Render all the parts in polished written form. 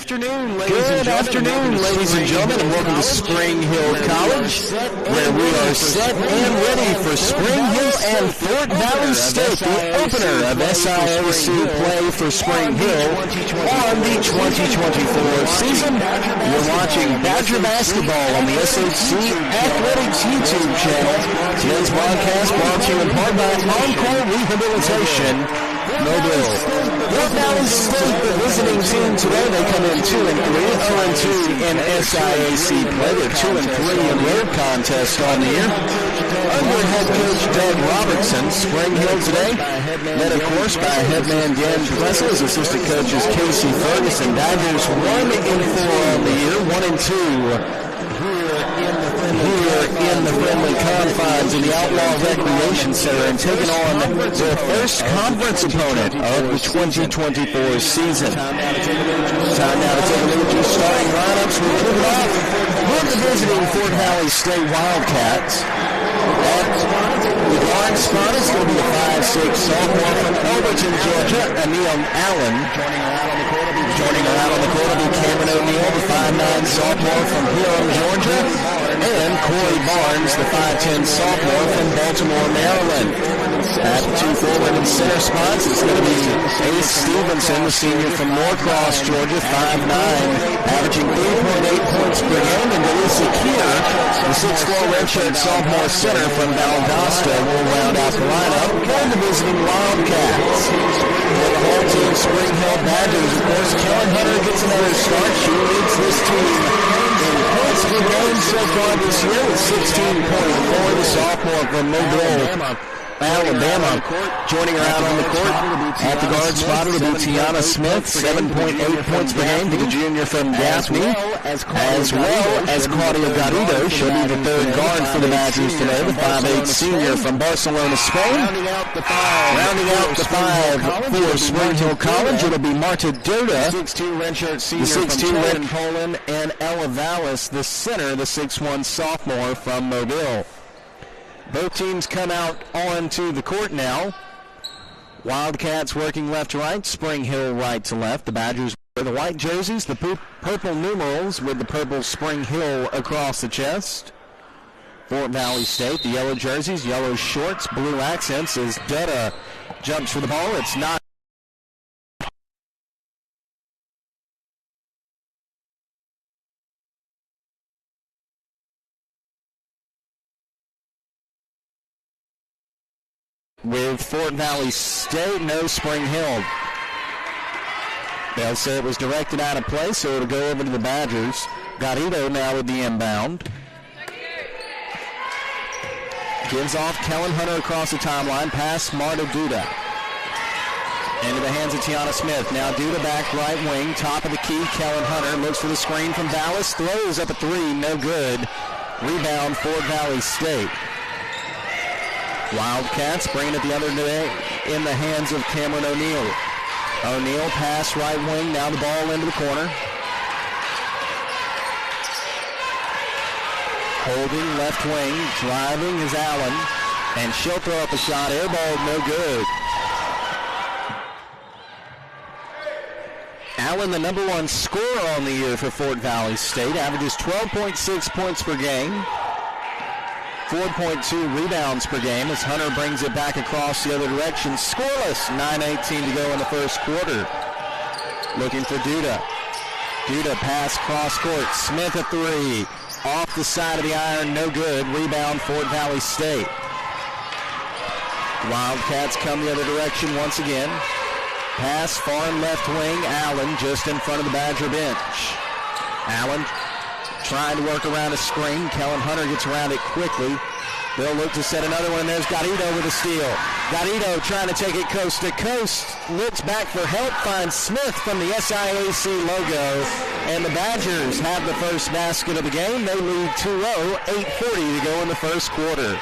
afternoon, ladies and gentlemen, and welcome to Spring Hill College, where we are set and ready for Spring Hill and Fort Valley State, the opener of SIAC play for Spring Hill on the 2024 season. You're watching Badger basketball on the SIAC Athletics YouTube channel. Today's broadcast brought to you in part by Encore Rehabilitation Mobile. Fort Valley State, the visiting team today, they come in 2-3, 0-2 in SIAC play. They're 2-3 in road contest on the year. Under head coach Doug Robertson, Spring Hill today, led of course by head man Dan Plessis, assistant coaches Casey Ferguson. Badgers 1-4 on the year, 1-2. Here in the friendly confines of the Outlaw Recreation Center and taking on their first conference opponent of the 2024 season. Time now to take a look at your starting lineups. We'll kick it off with the visiting Fort Valley State Wildcats. At the guard spot is going to be the 5'6" sophomore from Elberton, Georgia, Emil Allen. Joining her out on the court will be Cameron O'Neill, the 5'9" sophomore from Huron, Georgia, and Corey Barnes, the 5'10" sophomore from Baltimore, Maryland. At the 2 forward and center spots, it's going to be Ace Stevenson, the senior from Norcross, Georgia, 5'9", averaging 3.8 points per game, and Delisa Keir, the 6'4" redshirt sophomore center from Valdosta, will round out the lineup for the visiting Wildcats. For the whole team, Spring Hill Badgers, of course, Kellen Hunter gets another start. She leads this team in points per game so far this year with 16.4. The sophomore from Mobile, Alabama. Joining her out on the court at the guard spot will be Tiana Smith, 7.8 points per game for the junior from Gaffney, as well as Claudia Garrido. She'll be the third guard for the Badgers today, the 5'8" senior from Barcelona, Spain. Rounding out the five for Spring Hill College, it'll be Marta Doda, the 6'2" redshirt senior from Poland, and Ella Vallis, the center, the 6'1" sophomore from Mobile. Both teams come out onto the court now. Wildcats working left to right, Spring Hill right to left. The Badgers wear the white jerseys, the purple numerals with the purple Spring Hill across the chest. Fort Valley State, the yellow jerseys, yellow shorts, blue accents as Dutta jumps for the ball. It's not with Fort Valley State, no Spring Hill. They'll say it was directed out of play, so it'll go over to the Badgers. Garrido now with the inbound. Gives off Kellen Hunter across the timeline, past Marta Duda. Into the hands of Tiana Smith. Now Duda back right wing, top of the key. Kellen Hunter looks for the screen from Vallis, throws up a three, no good. Rebound Fort Valley State. Wildcats bringing it the other day in the hands of Cameron O'Neill. O'Neill pass right wing, now the ball into the corner. Holding left wing, driving is Allen, and she'll throw up a shot, air ball, no good. Allen, the number one scorer on the year for Fort Valley State, averages 12.6 points per game. 4.2 rebounds per game as Hunter brings it back across the other direction. Scoreless, 9:18 to go in the first quarter. Looking for Duda. Duda pass cross court. Smith a three. Off the side of the iron, no good. Rebound Fort Valley State. Wildcats come the other direction once again. Pass far left wing. Allen just in front of the Badger bench. Allen trying to work around a screen. Kellen Hunter gets around it quickly. They'll look to set another one. There's Garrido with a steal. Garrido trying to take it coast to coast. Looks back for help. Finds Smith from the SIAC logo. And the Badgers have the first basket of the game. They lead 2-0. 8:40 to go in the first quarter.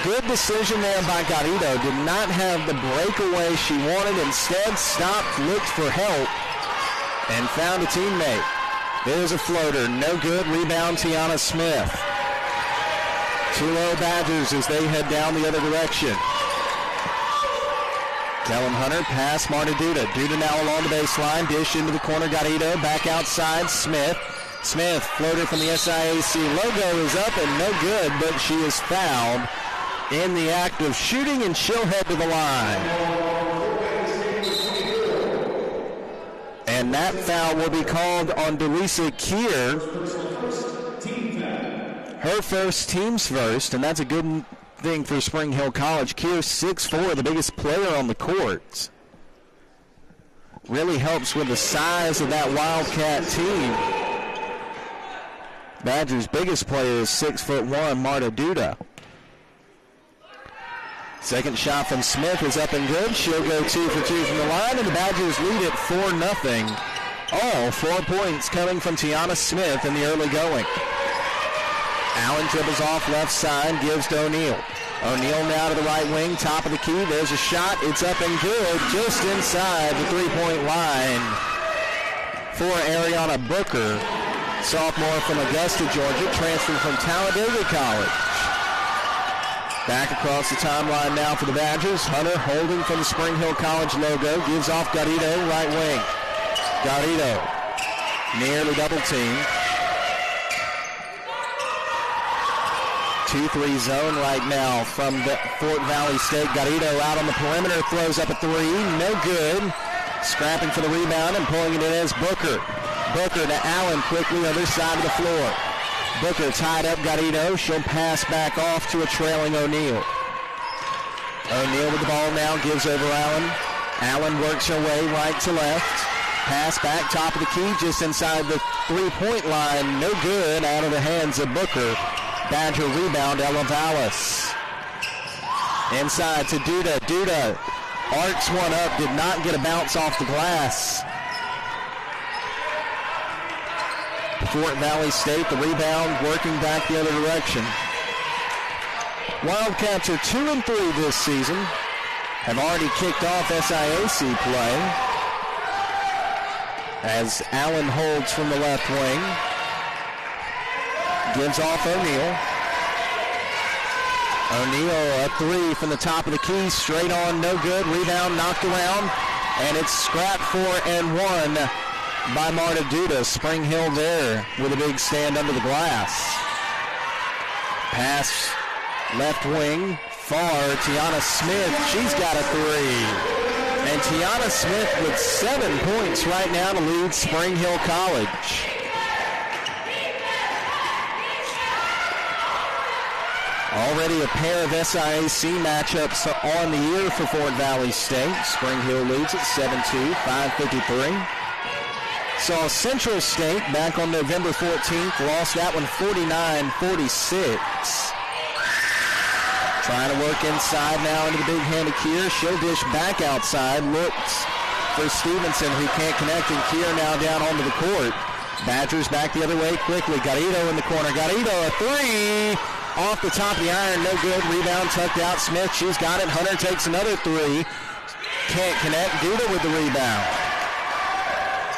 Good decision there by Garrido. Did not have the breakaway she wanted. Instead, stopped, looked for help, and found a teammate. There's a floater. No good. Rebound, Tiana Smith. 2-0 Badgers as they head down the other direction. Kellen Hunter, pass Marta Duda. Duda now along the baseline, dish into the corner, Garrido, back outside, Smith. Smith, floater from the SIAC logo is up and no good, but she is fouled in the act of shooting, and she'll head to the line. And that foul will be called on Delisa Kier. Her first, team's first, and that's a good thing for Spring Hill College. Kier 6'4", the biggest player on the court. Really helps with the size of that Wildcat team. Badgers' biggest player is 6'1", Marta Duda. Second shot from Smith is up and good. She'll go 2 for 2 from the line, and the Badgers lead it 4-0. All 4 points coming from Tiana Smith in the early going. Allen dribbles off left side, gives to O'Neal. O'Neal now to the right wing, top of the key. There's a shot. It's up and good, just inside the three-point line for Ariana Booker, sophomore from Augusta, Georgia, transferred from Talladega College. Back across the timeline now for the Badgers. Hunter holding from the Spring Hill College logo, gives off Garrido, right wing. Garrido nearly double team. 2-3 zone right now from the Fort Valley State. Garrido out on the perimeter, throws up a three, no good. Scrapping for the rebound and pulling it in as Booker. Booker to Allen quickly, other side of the floor. Booker tied up Garrido. She'll pass back off to a trailing O'Neal. O'Neal with the ball now, gives over Allen. Allen works her way right to left. Pass back, top of the key, just inside the three-point line. No good, out of the hands of Booker. Badger rebound, Ella Vallis. Inside to Duda. Duda arcs one up, did not get a bounce off the glass. Fort Valley State, the rebound, working back the other direction. Wildcats are 2-3 this season. Have already kicked off SIAC play. As Allen holds from the left wing. Gives off O'Neal. O'Neal a three from the top of the key, straight on, no good. Rebound knocked around, and it's scrapped 4-1 by Marta Duda. Spring Hill there with a big stand under the glass. Pass left wing, far, Tiana Smith, she's got a three. And Tiana Smith with 7 points right now to lead Spring Hill College. Already a pair of SIAC matchups on the year for Fort Valley State. Spring Hill leads at 7-2, 5:53. Saw Central State back on November 14th, lost that one 49-46. Trying to work inside now into the big hand of Kier. She'll dish back outside, looks for Stevenson, who can't connect, and Kier now down onto the court. Badgers back the other way quickly. Garrido in the corner. Garrido a three. Off the top of the iron, no good. Rebound tucked out. Smith, she's got it. Hunter takes another three. Can't connect. Duda with the rebound.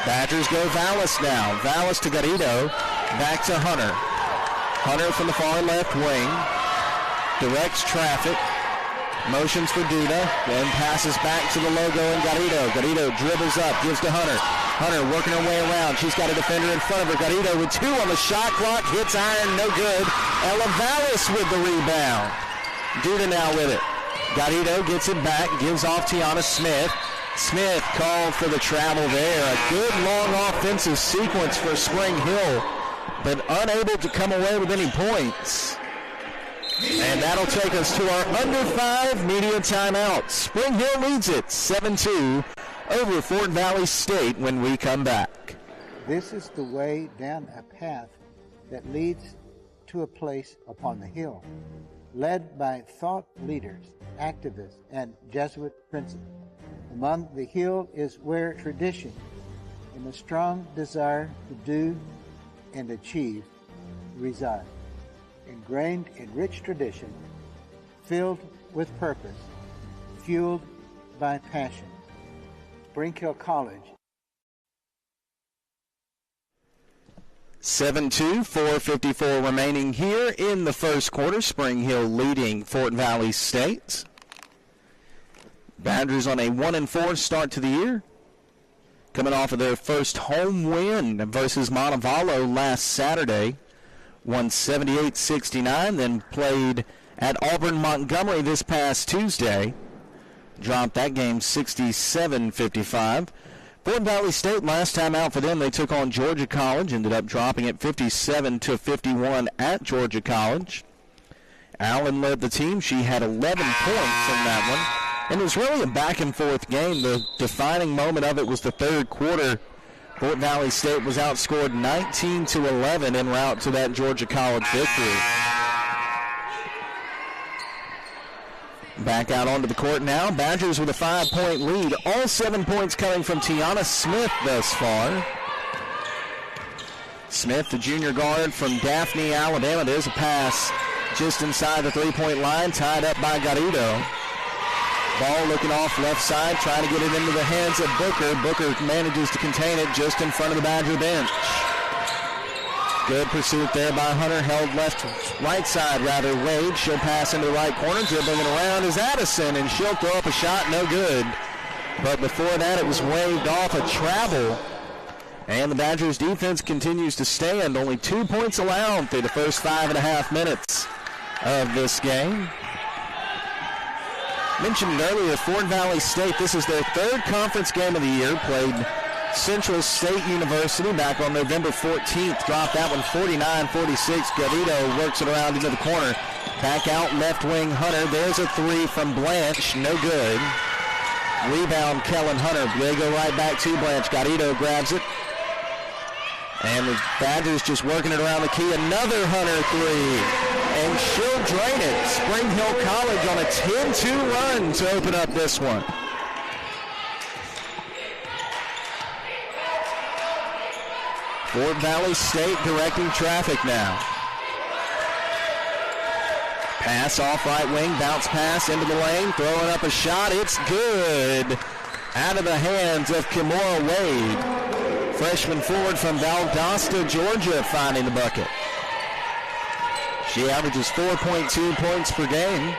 Badgers go Vallis now. Vallis to Garrido. Back to Hunter. Hunter from the far left wing. Directs traffic. Motions for Duda. Then passes back to the logo and Garrido. Garrido dribbles up. Gives to Hunter. Hunter working her way around. She's got a defender in front of her. Garrido with 2 on the shot clock. Hits iron. No good. Ella Vallis with the rebound. Duda now with it. Garrido gets it back. Gives off Tiana Smith. Smith called for the travel there. A good long offensive sequence for Spring Hill, but unable to come away with any points. And that'll take us to our under 5 media timeout. Spring Hill leads it 7-2 over Fort Valley State when we come back. This is the way down a path that leads to a place upon the hill, led by thought leaders, activists, and Jesuit princes. Among the hill is where tradition and a strong desire to do and achieve reside. Ingrained in rich tradition, filled with purpose, fueled by passion. Spring Hill College. 7-2, 4:54 remaining here in the first quarter. Spring Hill leading Fort Valley State. Badgers on a 1-4 start to the year, coming off of their first home win versus Montevallo last Saturday. Won 78-69, then played at Auburn-Montgomery this past Tuesday. Dropped that game 67-55. Fort Valley State, last time out for them, they took on Georgia College, ended up dropping it 57-51 at Georgia College. Allen led the team. She had 11 points in that one. And it was really a back-and-forth game. The defining moment of it was the third quarter. Fort Valley State was outscored 19-11 en route to that Georgia College victory. Back out onto the court now. Badgers with a 5-point lead. All 7 points coming from Tiana Smith thus far. Smith, the junior guard from Daphne, Alabama. There's a pass just inside the three-point line, tied up by Garrido. Ball looking off left side, trying to get it into the hands of Booker. Booker manages to contain it just in front of the Badger bench. Good pursuit there by Hunter, held right side rather. Wade, she'll pass into the right corner, dribbling it around is Addison, and she'll throw up a shot, no good. But before that, it was waved off a travel. And the Badgers defense continues to stand. Only 2 points allowed through the first 5.5 minutes of this game. Mentioned earlier, Fort Valley State, this is their third conference game of the year, played Central State University back on November 14th. Dropped that one 49-46. Garrido works it around into the corner. Back out left wing Hunter. There's a three from Blanche. No good. Rebound Kellen Hunter. They go right back to Blanche. Garrido grabs it. And the Badgers just working it around the key. Another Hunter three. And she'll drain it. Spring Hill College on a 10-2 run to open up this one. Fort Valley State directing traffic now. Pass off right wing, bounce pass into the lane, throwing up a shot. It's good. Out of the hands of Kimora Wade. Freshman forward from Valdosta, Georgia, finding the bucket. She averages 4.2 points per game.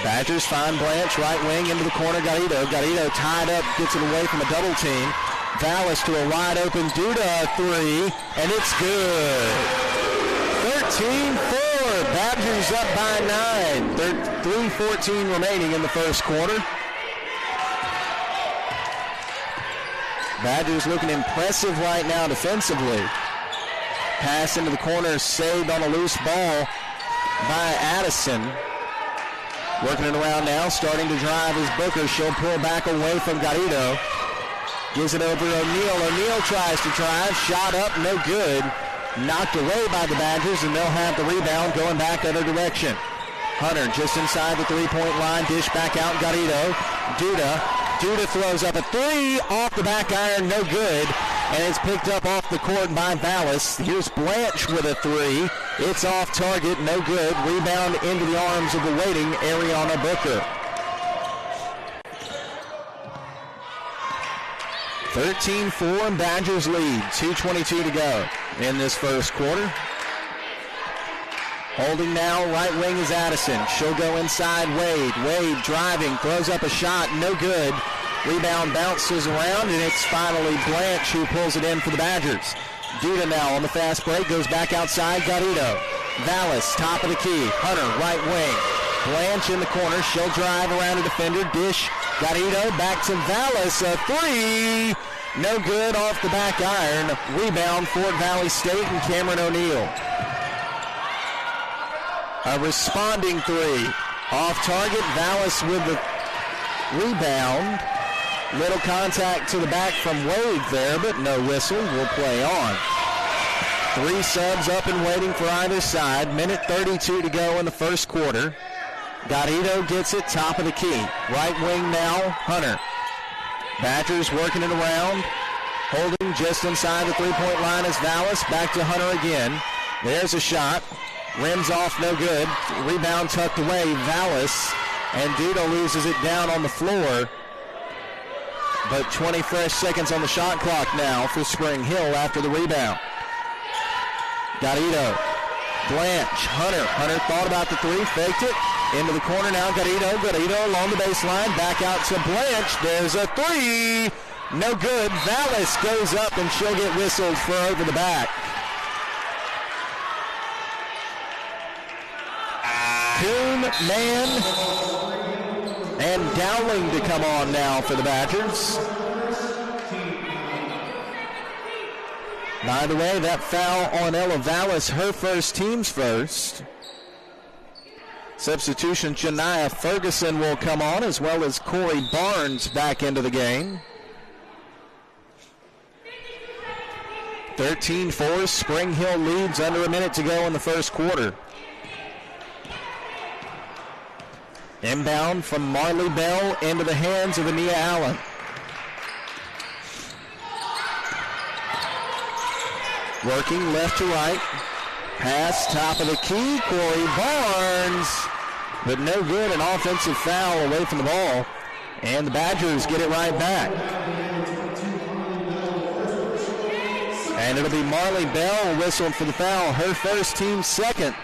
Badgers find Blanche, right wing, into the corner, Garrido. Garrido tied up, gets it away from a double team. Vallis to a wide open Duda three, and it's good. 13-4, Badgers up by 9. 3:14 remaining in the first quarter. Badgers looking impressive right now defensively. Pass into the corner, saved on a loose ball by Addison. Working it around now, starting to drive is Booker. She'll pull back away from Garrido. Gives it over O'Neal. O'Neal tries to drive. Shot up, no good. Knocked away by the Badgers, and they'll have the rebound going back other direction. Hunter just inside the three-point line. Dish back out, Garrido. Duda throws up a three. Off the back iron, no good. And it's picked up off the court by Vallis. Here's Blanche with a three. It's off target, no good. Rebound into the arms of the waiting Ariana Booker. 13-4, Badgers lead. 2:22 to go in this first quarter. Holding now, right wing is Addison. She'll go inside Wade. Wade driving, throws up a shot, no good. Rebound bounces around, and it's finally Blanche who pulls it in for the Badgers. Duda now on the fast break, goes back outside, Garrido. Vallis, top of the key. Hunter, right wing. Blanche in the corner, she'll drive around a defender. Dish, Garrido, back to Vallis, a three. No good off the back iron. Rebound, Fort Valley State and Cameron O'Neal. A responding three. Off target, Vallis with the rebound. Little contact to the back from Wade there, but no whistle. Will play on. Three subs up and waiting for either side. Minute 32 to go in the first quarter. Garrido gets it, top of the key. Right wing now, Hunter. Badgers working it around. Holding just inside the three-point line is Vallis. Back to Hunter again. There's a shot. Rims off, no good. Rebound tucked away, Vallis. And Duda loses it down on the floor. But 20 fresh seconds on the shot clock now for Spring Hill after the rebound. Garrido, Blanche, Hunter. Hunter thought about the three, faked it, Into the corner now, Garrido along the baseline, back out to Blanche. There's a three. No good. Vallis goes up and she'll get whistled for over the back. Kuhn, Mann, and Dowling to come on now for the Badgers. By the way, that foul on Ella Vallis, her first, team's first. Substitution, Janiyah Ferguson will come on, as well as Corey Barnes back into the game. 13-4, Spring Hill leads under a minute to go in the first quarter. Inbound from Marley Bell into the hands of Ania Allen. Working left to right. Pass top of the key, Corey Barnes. But no good, an offensive foul away from the ball. And the Badgers get it right back. And it'll be Marley Bell whistled for the foul. Her first, team's second.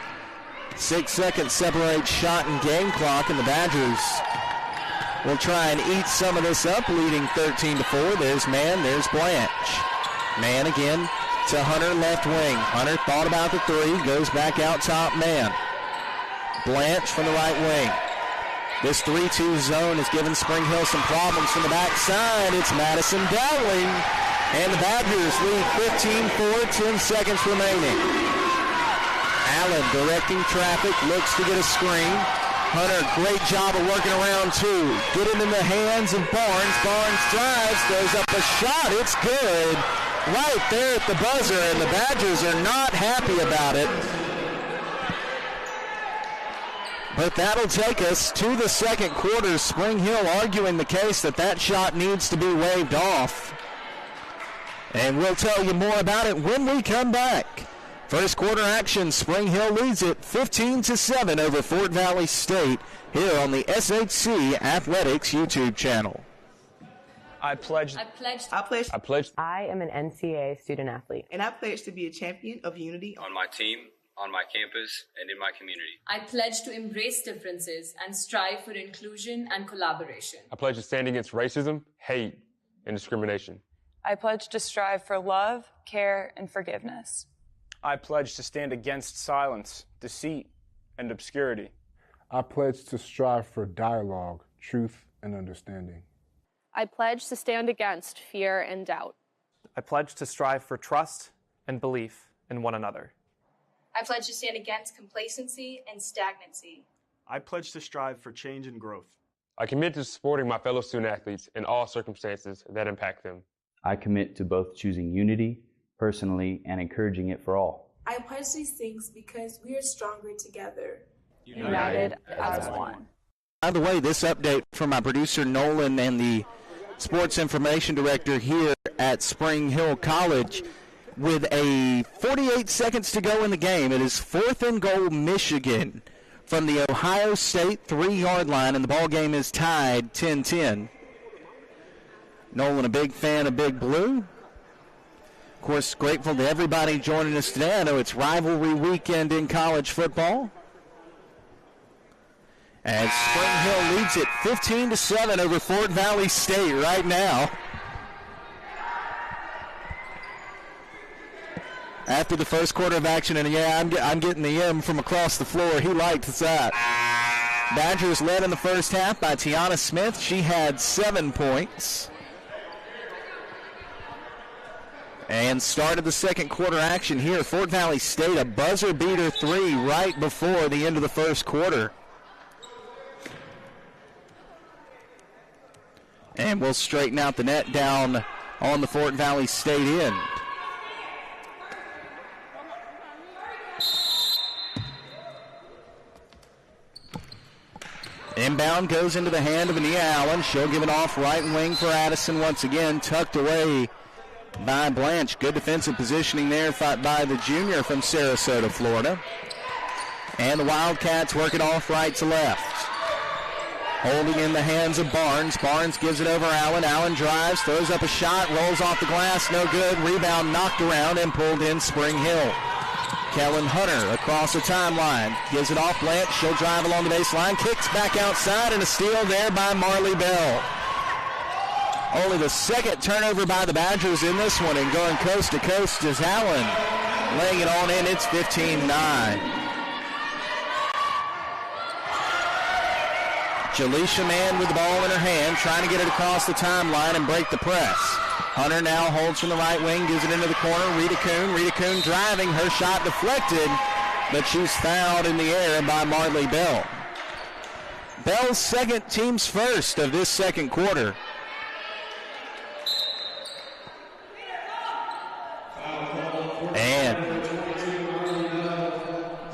6 seconds separate shot and game clock, and the Badgers will try and eat some of this up, leading 13-4. There's Mann, there's Blanche. Mann again to Hunter, left wing. Hunter thought about the three, goes back out top, Mann. Blanche from the right wing. This 3-2 zone has given Spring Hill some problems from the backside. It's Madison Dowling, and the Badgers lead 15-4, 10 seconds remaining. Allen directing traffic, looks to get a screen. Hunter, great job of working around two. Get it in the hands of Barnes. Barnes drives, throws up a shot. It's good. Right there at the buzzer, and the Badgers are not happy about it. But that'll take us to the second quarter. Spring Hill arguing the case that that shot needs to be waved off. And we'll tell you more about it when we come back. First quarter action, Spring Hill leads it 15-7 over Fort Valley State here on the SHC Athletics YouTube channel. I pledge. I am an NCAA student athlete. And I pledge to be a champion of unity on my team, on my campus, and in my community. I pledge to embrace differences and strive for inclusion and collaboration. I pledge to stand against racism, hate, and discrimination. I pledge to strive for love, care, and forgiveness. I pledge to stand against silence, deceit, and obscurity. I pledge to strive for dialogue, truth, and understanding. I pledge to stand against fear and doubt. I pledge to strive for trust and belief in one another. I pledge to stand against complacency and stagnancy. I pledge to strive for change and growth. I commit to supporting my fellow student athletes in all circumstances that impact them. I commit to both choosing unity personally and encouraging it for all. I pledge these things because we are stronger together. United as one. By the way, this update from my producer Nolan and the sports information director here at Spring Hill College. With a 48 seconds to go in the game, it is 4th and goal Michigan from the Ohio State 3-yard line, and the ball game is tied 10-10. Nolan, a big fan of Big Blue. Of course, grateful to everybody joining us today. I know it's rivalry weekend in college football. And Spring Hill leads it 15-7 over Fort Valley State right now. After the first quarter of action, and yeah, I'm getting the M from across the floor. He liked that. Badgers led in the first half by Tiana Smith. She had 7 points. And started the second quarter action here. Fort Valley State, a buzzer beater 3 right before the end of the first quarter. And we'll straighten out the net down on the Fort Valley State end. Inbound goes into the hand of Ania Allen. She'll give it off right wing for Addison once again. Tucked away by Blanche. Good defensive positioning there by the junior from Sarasota, Florida. And the Wildcats work it off right to left. Holding in the hands of Barnes. Barnes gives it over Allen. Allen drives, throws up a shot, rolls off the glass. No good. Rebound knocked around and pulled in Spring Hill. Kellen Hunter across the timeline. Gives it off Blanche. She'll drive along the baseline. Kicks back outside, and a steal there by Marley Bell. Only the second turnover by the Badgers in this one, and going coast to coast is Allen. Laying it on in, it's 15-9. Jaleisha Mann with the ball in her hand, trying to get it across the timeline and break the press. Hunter now holds from the right wing, gives it into the corner. Rita Kuhn driving, her shot deflected, but she's fouled in the air by Marley Bell. Bell's second, team's first of this second quarter. And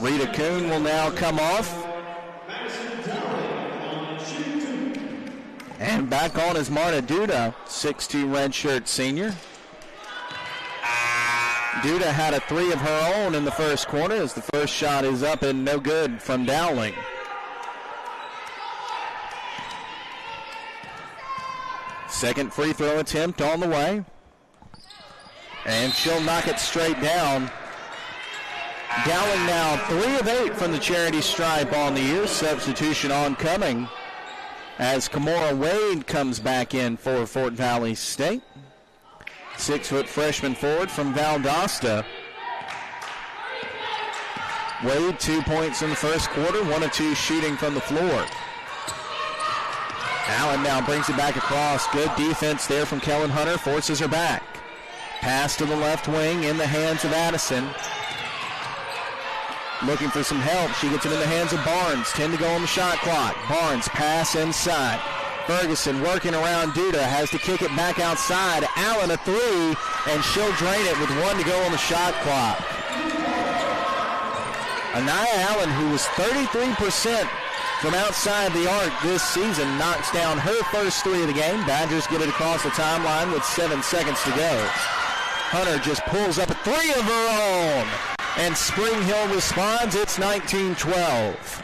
Rita Kuhn will now come off. And back on is Marta Duda, 6'2" redshirt senior. Duda had a three of her own in the first quarter as the first shot is up and no good from Dowling. Second free throw attempt on the way. And she'll knock it straight down. Dowling now 3 of 8 from the charity stripe on the year. Substitution oncoming as Kamora Wade comes back in for Fort Valley State. 6-foot freshman forward from Valdosta. Wade 2 points in the first quarter, 1 of 2 shooting from the floor. Allen now brings it back across. Good defense there from Kellen Hunter, forces her back. Pass to the left wing in the hands of Addison. Looking for some help. She gets it in the hands of Barnes. 10 to go on the shot clock. Barnes pass inside. Ferguson working around Duda. Has to kick it back outside. Allen a three, and she'll drain it with 1 to go on the shot clock. Anaya Allen, who was 33% from outside the arc this season, knocks down her first 3 of the game. Badgers get it across the timeline with 7 seconds to go. Hunter just pulls up a 3 of her own. And Spring Hill responds. It's 19-12.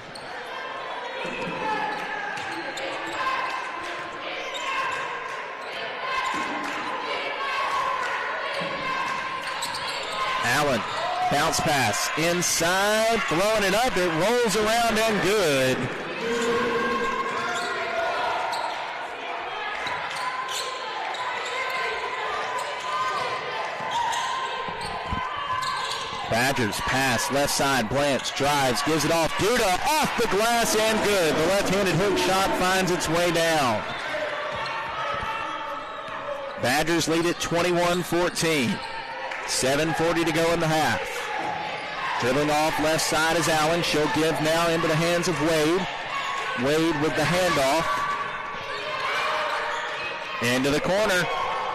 Allen, bounce pass inside, throwing it up. It rolls around and good. Badgers pass left side. Blanche drives, gives it off. Duda off the glass and good. The left-handed hook shot finds its way down. Badgers lead at 21-14. 7:40 to go in the half. Dribbling off left side is Allen. She'll give now into the hands of Wade. Wade with the handoff. Into the corner.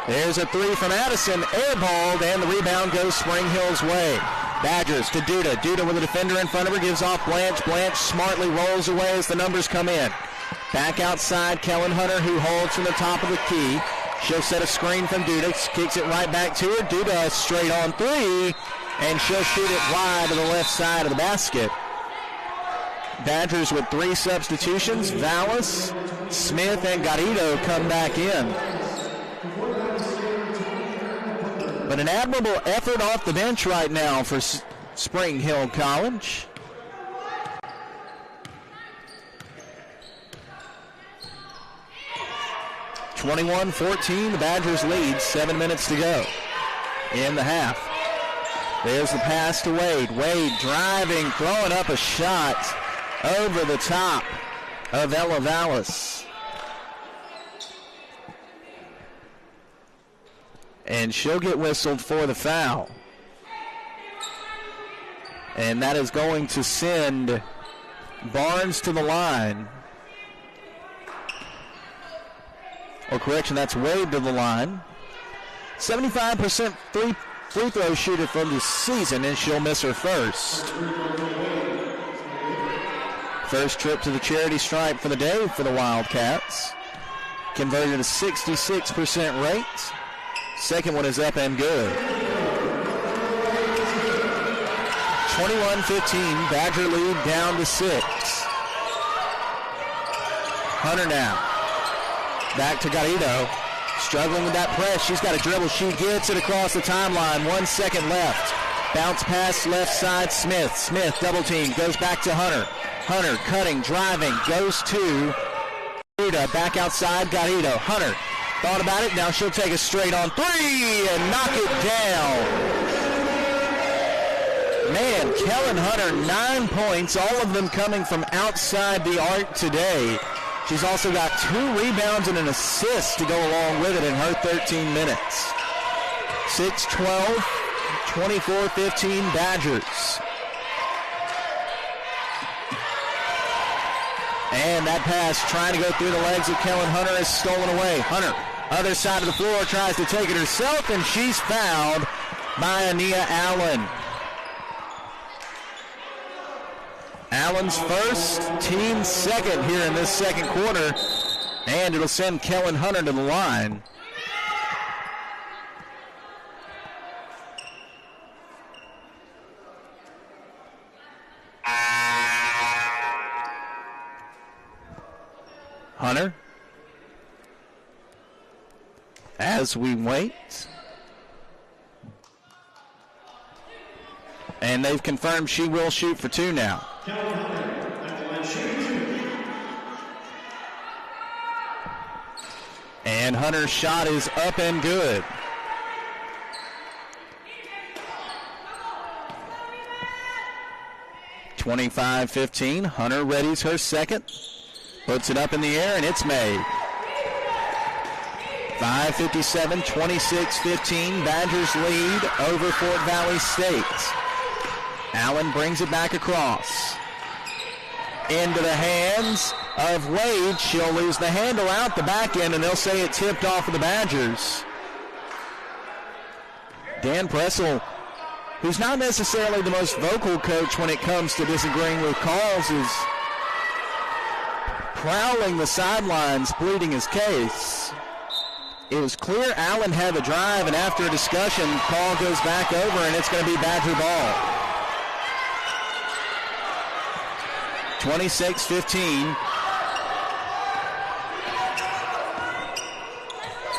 There's a 3 from Addison. Airballed, and the rebound goes Spring Hill's way. Badgers to Duda. Duda with a defender in front of her, gives off Blanche. Blanche smartly rolls away as the numbers come in. Back outside, Kellen Hunter, who holds from the top of the key. She'll set a screen from Duda, kicks it right back to her. Duda straight on 3, and she'll shoot it wide to the left side of the basket. Badgers with 3 substitutions. Vallis, Smith, and Garrido come back in. But an admirable effort off the bench right now for Spring Hill College. (21-14), the Badgers lead, 7 minutes to go in the half. There's the pass to Wade. Wade driving, throwing up a shot over the top of Ella Vallis. And she'll get whistled for the foul. And that is going to send Barnes to the line. Or correction, that's Wade to the line. 75% free throw shooter from the season, and she'll miss her first. First trip to the charity stripe for the day for the Wildcats. Converted at a 66% rate. Second one is up and good. 21-15, Badger lead down to 6. Hunter now. Back to Garrido. Struggling with that press. She's got a dribble. She gets it across the timeline. 1 second left. Bounce pass left side, Smith. Smith double team, goes back to Hunter. Hunter cutting, driving, goes to Garrido. Back outside, Garrido. Hunter thought about it, now she'll take a straight on three and knock it down. Man, Kellen Hunter, 9 points, all of them coming from outside the arc today. She's also got 2 rebounds and an assist to go along with it in her 13 minutes. 6-12, 24-15 Badgers. And that pass trying to go through the legs of Kellen Hunter is stolen away. Hunter, other side of the floor, tries to take it herself, and she's fouled by Ania Allen. Allen's first, team second here in this second quarter, and it'll send Kellen Hunter to the line. Hunter, as we wait, and they've confirmed she will shoot for 2 now. And Hunter's shot is up and good. (25-15). Hunter readies her second. Puts it up in the air, and it's made. 5:57, 26-15. Badgers lead over Fort Valley State. Allen brings it back across. Into the hands of Wade. She'll lose the handle out the back end, and they'll say it tipped off of the Badgers. Dan Pressel, who's not necessarily the most vocal coach when it comes to disagreeing with calls, is prowling the sidelines, pleading his case. It was clear Allen had the drive, and after a discussion, call goes back over, and it's going to be Badger ball. 26-15.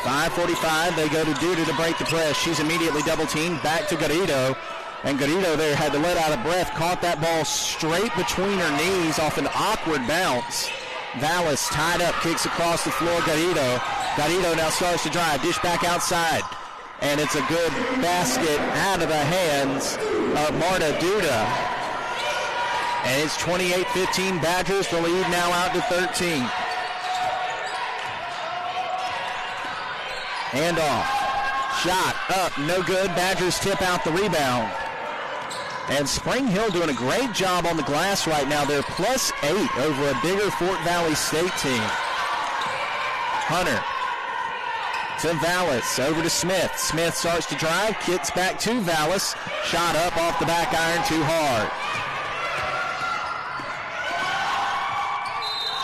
5:45, they go to Duda to break the press. She's immediately double teamed, back to Garrido. And Garrido there had to let out of breath, caught that ball straight between her knees off an awkward bounce. Vallis tied up, kicks across the floor, Garrido. Garrido now starts to drive, dish back outside. And it's a good basket out of the hands of Marta Duda. And it's 28-15 Badgers, the lead now out to 13. Handoff. Shot up, no good. Badgers tip out the rebound. And Spring Hill doing a great job on the glass right now. They're +8 over a bigger Fort Valley State team. Hunter to Vallis, over to Smith. Smith starts to drive, kicks back to Vallis. Shot up off the back iron, too hard.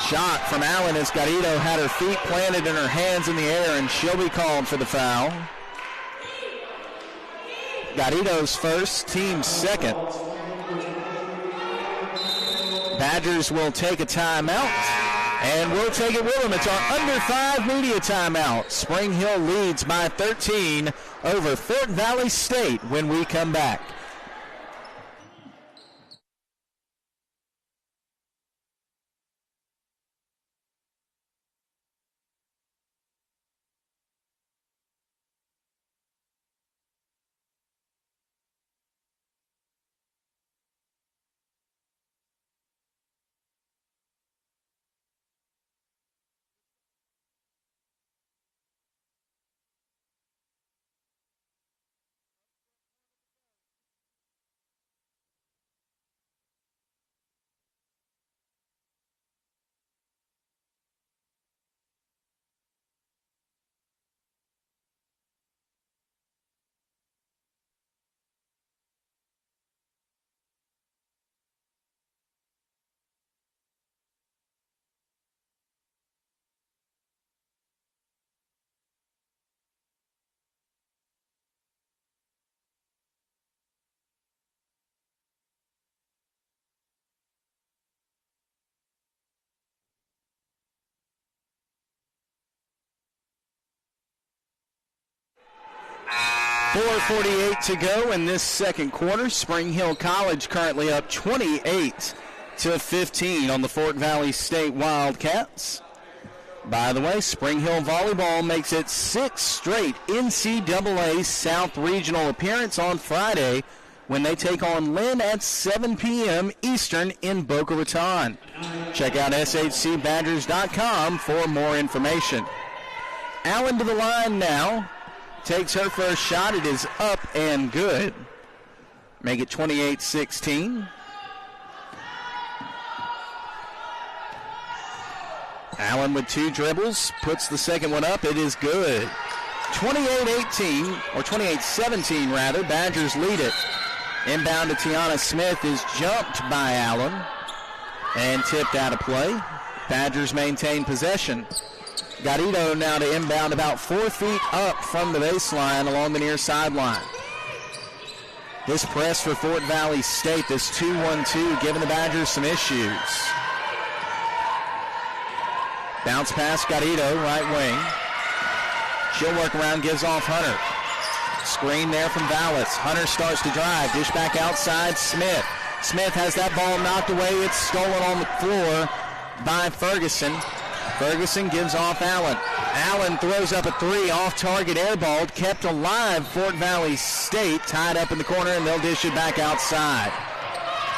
Shot from Allen as Garrido had her feet planted and her hands in the air, and she'll be called for the foul. Garrido's first, team second. Badgers will take a timeout, and we'll take it with them. It's our under 5 media timeout. Spring Hill leads by 13 over Fort Valley State when we come back. 4:48 to go in this second quarter. Spring Hill College currently up 28-15 on the Fort Valley State Wildcats. By the way, Spring Hill Volleyball makes its 6th straight NCAA South Regional appearance on Friday when they take on Lynn at 7 p.m. Eastern in Boca Raton. Check out shcbadgers.com for more information. Allen to the line now. Takes her first shot. It is up and good. Make it 28-16. Allen with 2 dribbles. Puts the second one up. It is good. 28-18, or 28-17 rather. Badgers lead it. Inbound to Tiana Smith is jumped by Allen and tipped out of play. Badgers maintain possession. Garrido now to inbound about 4 feet up from the baseline along the near sideline. This press for Fort Valley State, this 2-1-2, giving the Badgers some issues. Bounce pass, Garrido, right wing. She'll work around, gives off Hunter. Screen there from Vallis. Hunter starts to drive. Dish back outside, Smith. Smith has that ball knocked away. It's stolen on the floor by Ferguson. Ferguson gives off Allen. Allen throws up a 3, off-target airball, kept alive. Fort Valley State tied up in the corner, and they'll dish it back outside.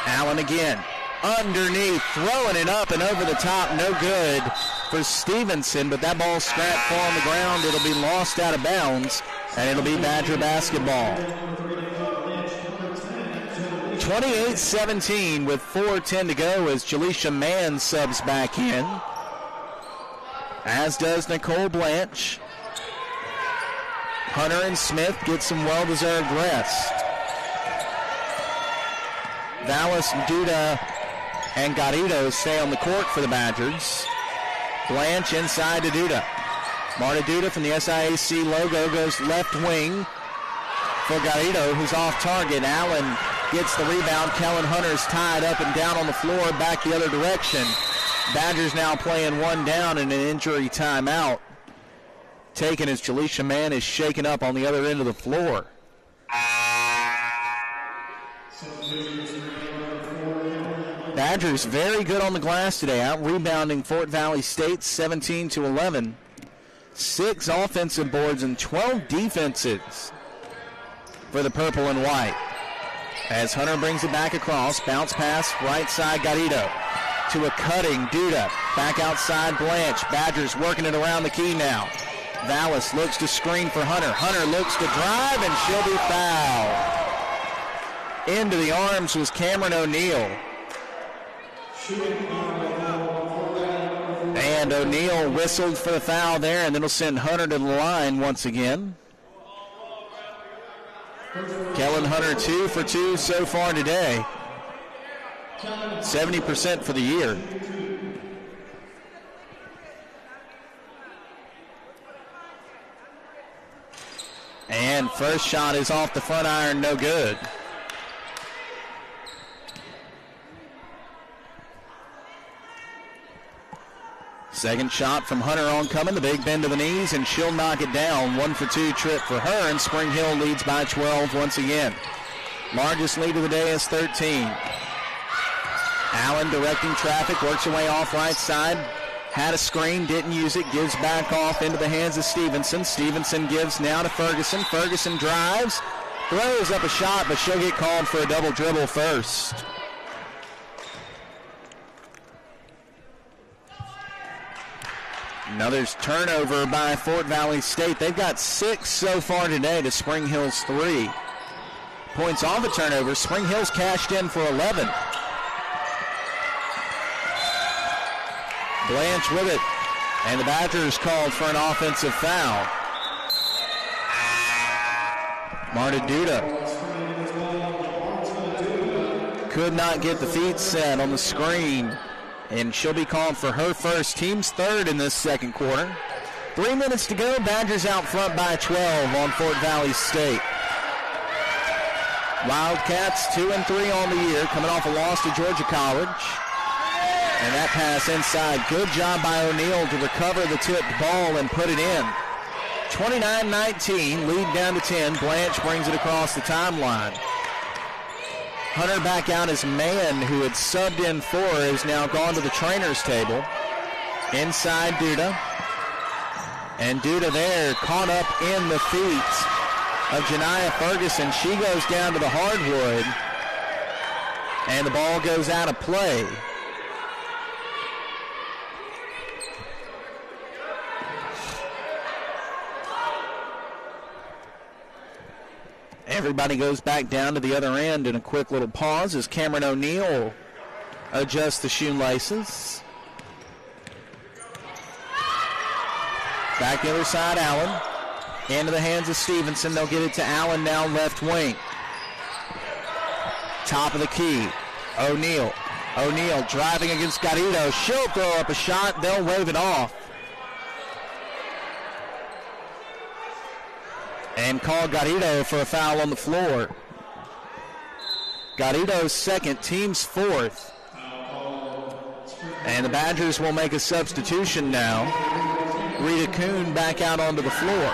Allen again. Underneath, throwing it up and over the top. No good for Stevenson, but that ball scrapped fall on the ground. It'll be lost out of bounds, and it'll be Badger basketball. 28-17 with 4:10 to go as Jaleisha Mann subs back in, as does Nicole Blanche. Hunter and Smith get some well-deserved rest. Vallis, Duda, and Garrido stay on the court for the Badgers. Blanche inside to Duda. Marta Duda from the SIAC logo goes left wing for Garrido, who's off target. Allen gets the rebound. Kellen Hunter's tied up and down on the floor, back the other direction. Badgers now playing one down in an injury timeout. Taken as Jaleisha Mann is shaken up on the other end of the floor. Badgers very good on the glass today, out rebounding Fort Valley State 17-11. 6 offensive boards and 12 defenses for the purple and white. As Hunter brings it back across, bounce pass right side Garrido to a cutting Duda. Back outside Blanche. Badgers working it around the key now. Vallis looks to screen for Hunter. Hunter looks to drive and she'll be fouled. Into the arms was Cameron O'Neal. And O'Neal whistled for the foul there, and then will send Hunter to the line once again. Kellen Hunter 2 for 2 so far today. 70% for the year. And first shot is off the front iron, no good. Second shot from Hunter on coming, the big bend to the knees, and she'll knock it down. 1 for 2 trip for her, and Spring Hill leads by 12 once again. Largest lead of the day is 13. Allen directing traffic, works her way off right side. Had a screen, didn't use it, gives back off into the hands of Stevenson. Stevenson gives now to Ferguson. Ferguson drives, throws up a shot, but she'll get called for a double dribble first. Another turnover by Fort Valley State. They've got 6 so far today to Spring Hill's 3. Points off a turnover. Spring Hill's cashed in for 11. Blanche with it. And the Badgers called for an offensive foul. Marta Duda could not get the feet set on the screen, and she'll be called for her first, team's 3rd in this second quarter. 3 minutes to go. Badgers out front by 12 on Fort Valley State. Wildcats 2-3 on the year, coming off a loss to Georgia College. And that pass inside. Good job by O'Neal to recover the tipped ball and put it in. 29-19, lead down to 10. Blanche brings it across the timeline. Hunter back out as Mann, who had subbed in for, has now gone to the trainer's table. Inside Duda. And Duda there, caught up in the feet of Janiah Ferguson. She goes down to the hardwood, and the ball goes out of play. Everybody goes back down to the other end in a quick little pause as Cameron O'Neal adjusts the shoelaces. Back the other side, Allen. Into the hands of Stevenson. They'll get it to Allen now, left wing. Top of the key. O'Neal. O'Neal driving against Garrido. She'll throw up a shot. They'll wave it off. And call Garrido for a foul on the floor. Garrido's second, team's fourth. And the Badgers will make a substitution now. Rita Kuhn back out onto the floor.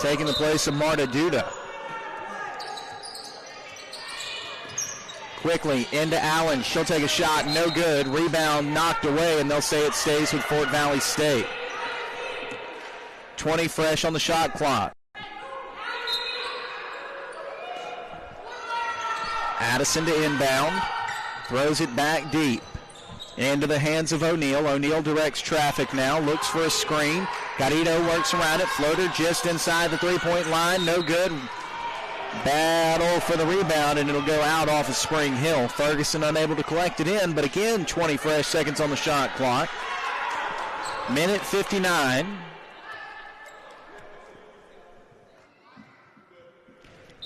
Taking the place of Marta Duda. Quickly into Allen. She'll take a shot. No good. Rebound knocked away, and they'll say it stays with Fort Valley State. 20 fresh on the shot clock. Addison to inbound. Throws it back deep. Into the hands of O'Neal. O'Neal directs traffic now. Looks for a screen. Garrido works around it. Floater just inside the three-point line. No good. Battle for the rebound, and it'll go out off of Spring Hill. Ferguson unable to collect it in, but again, 20 fresh seconds on the shot clock. Minute 59.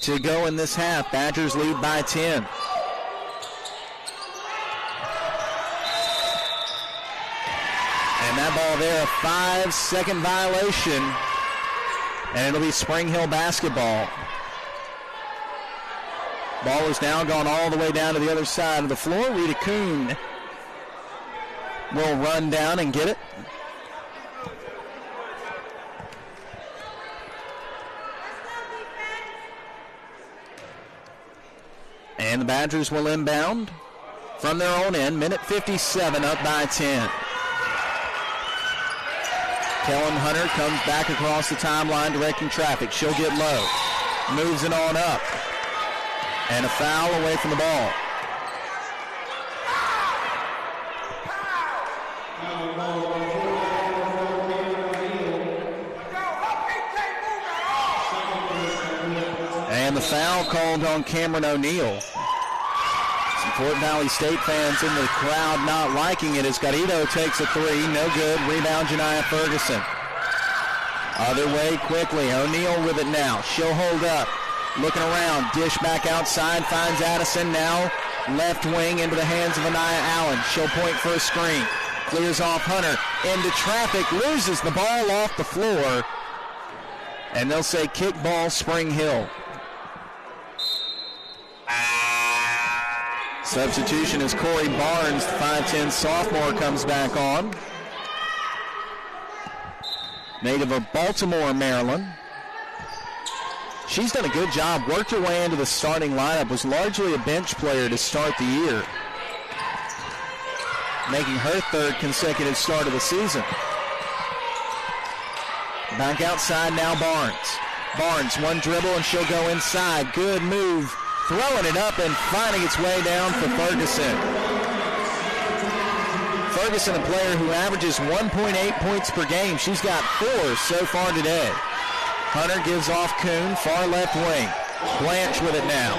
To go in this half. Badgers lead by 10. And that ball there, a 5-second violation. And it'll be Spring Hill basketball. Ball is now gone all the way down to the other side of the floor. Rita Kuhn will run down and get it. And the Badgers will inbound from their own end. Minute 57, up by 10. Kellen Hunter comes back across the timeline directing traffic. She'll get low. Moves it on up. And a foul away from the ball. And the foul called on Cameron O'Neal. Some Fort Valley State fans in the crowd not liking it as Garrido takes a three. No good. Rebound, Janiah Ferguson. Other way quickly. O'Neal with it now. She'll hold up. Looking around. Dish back outside. Finds Addison now. Left wing into the hands of Anaya Allen. She'll point for a screen. Clears off Hunter. Into traffic. Loses the ball off the floor. And they'll say kick ball Spring Hill. Substitution is Corey Barnes, the 5'10 sophomore, comes back on. Native of Baltimore, Maryland. She's done a good job, worked her way into the starting lineup, was largely a bench player to start the year, making her third consecutive start of the season. Back outside now, Barnes. Barnes, one dribble, and she'll go inside. Good move. Throwing it up and finding its way down for Ferguson. Ferguson, a player who averages 1.8 points per game. She's got 4 so far today. Hunter gives off Kuhn, far left wing. Blanche with it now.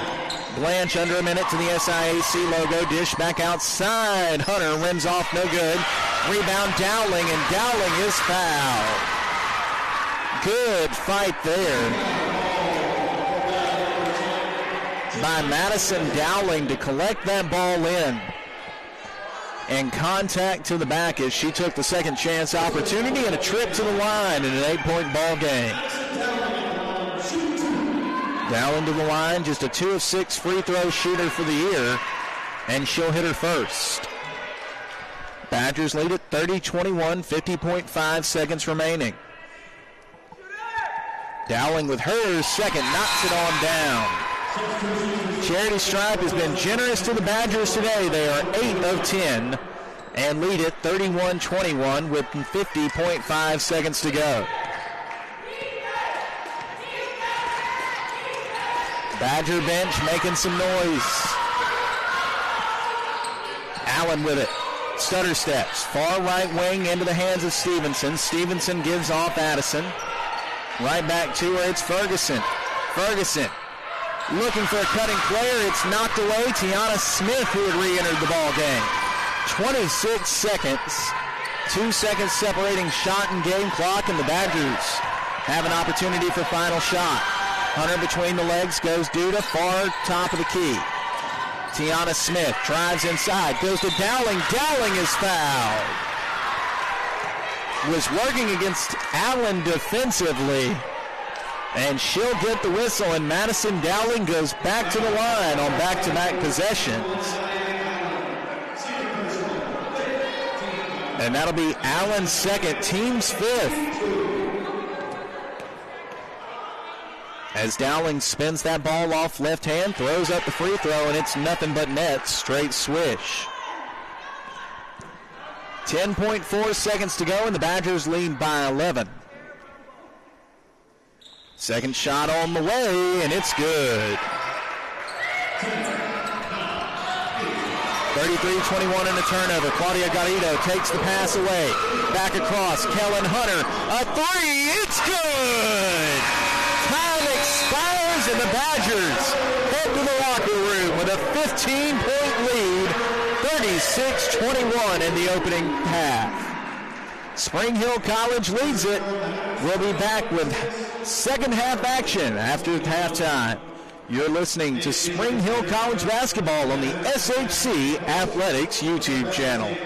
Blanche under a minute to the SIAC logo. Dish back outside. Hunter rims off, no good. Rebound Dowling, and Dowling is fouled. Good fight there by Madison Dowling to collect that ball in. And contact to the back as she took the second chance opportunity and a trip to the line in an 8-point ball game. Dowling to the line, just a 2 of 6 free throw shooter for the year, and she'll hit her first. Badgers lead at 30-21, 50.5 seconds remaining. Dowling with her second, knocks it on down. Charity Stripe has been generous to the Badgers today. They are 8 of 10 and lead it 31-21 with 50.5 seconds to go. Badger bench making some noise. Allen with it. Stutter steps. Far right wing into the hands of Stevenson. Stevenson gives off Addison. Right back to her, it's Ferguson. Ferguson looking for a cutting player. It's knocked away. Tiana Smith, who had re-entered the ball game. 26 seconds. 2 seconds separating shot and game clock, and the Badgers have an opportunity for final shot. Hunter between the legs, goes Duda, far top of the key. Tiana Smith drives inside, goes to Dowling. Dowling is fouled. Was working against Allen defensively, and she'll get the whistle, and Madison Dowling goes back to the line on back-to-back possessions. And that'll be Allen's second, team's fifth. As Dowling spins that ball off left hand, throws up the free throw, and it's nothing but net. Straight swish. 10.4 seconds to go, and the Badgers lead by 11. Second shot on the way, and it's good. 33-21 in the turnover. Claudia Garrido takes the pass away. Back across, Kellen Hunter. A three, it's good! Time expires, and the Badgers head to the locker room with a 15-point lead, 36-21 in the opening half. Spring Hill College leads it. We'll be back with second half action after halftime. You're listening to Spring Hill College basketball on the SHC Athletics YouTube channel.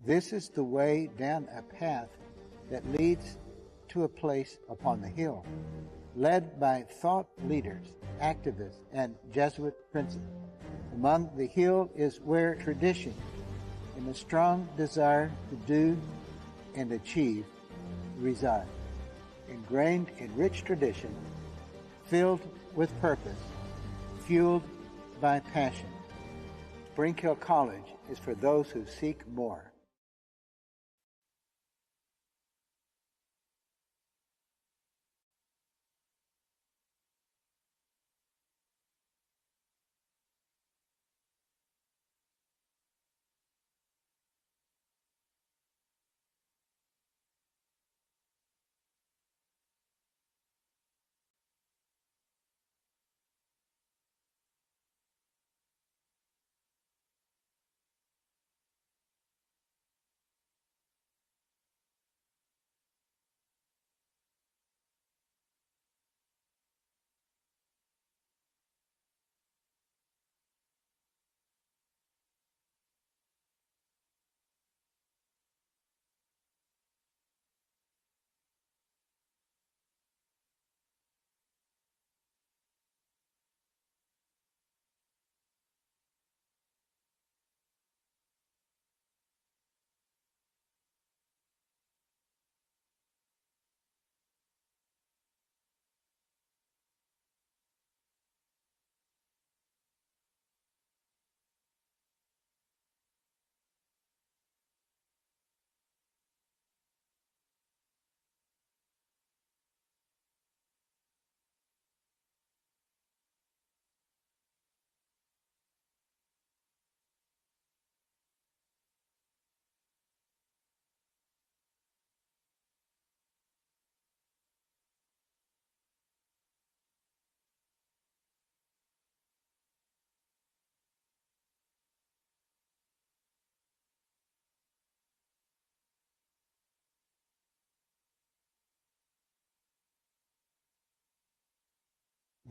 This is the way down a path that leads to a place upon the hill, led by thought leaders, activists, and Jesuit princes. Among the hill is where tradition and a strong desire to do and achieve reside. Ingrained in rich tradition, filled with purpose, fueled by passion. Spring Hill College is for those who seek more.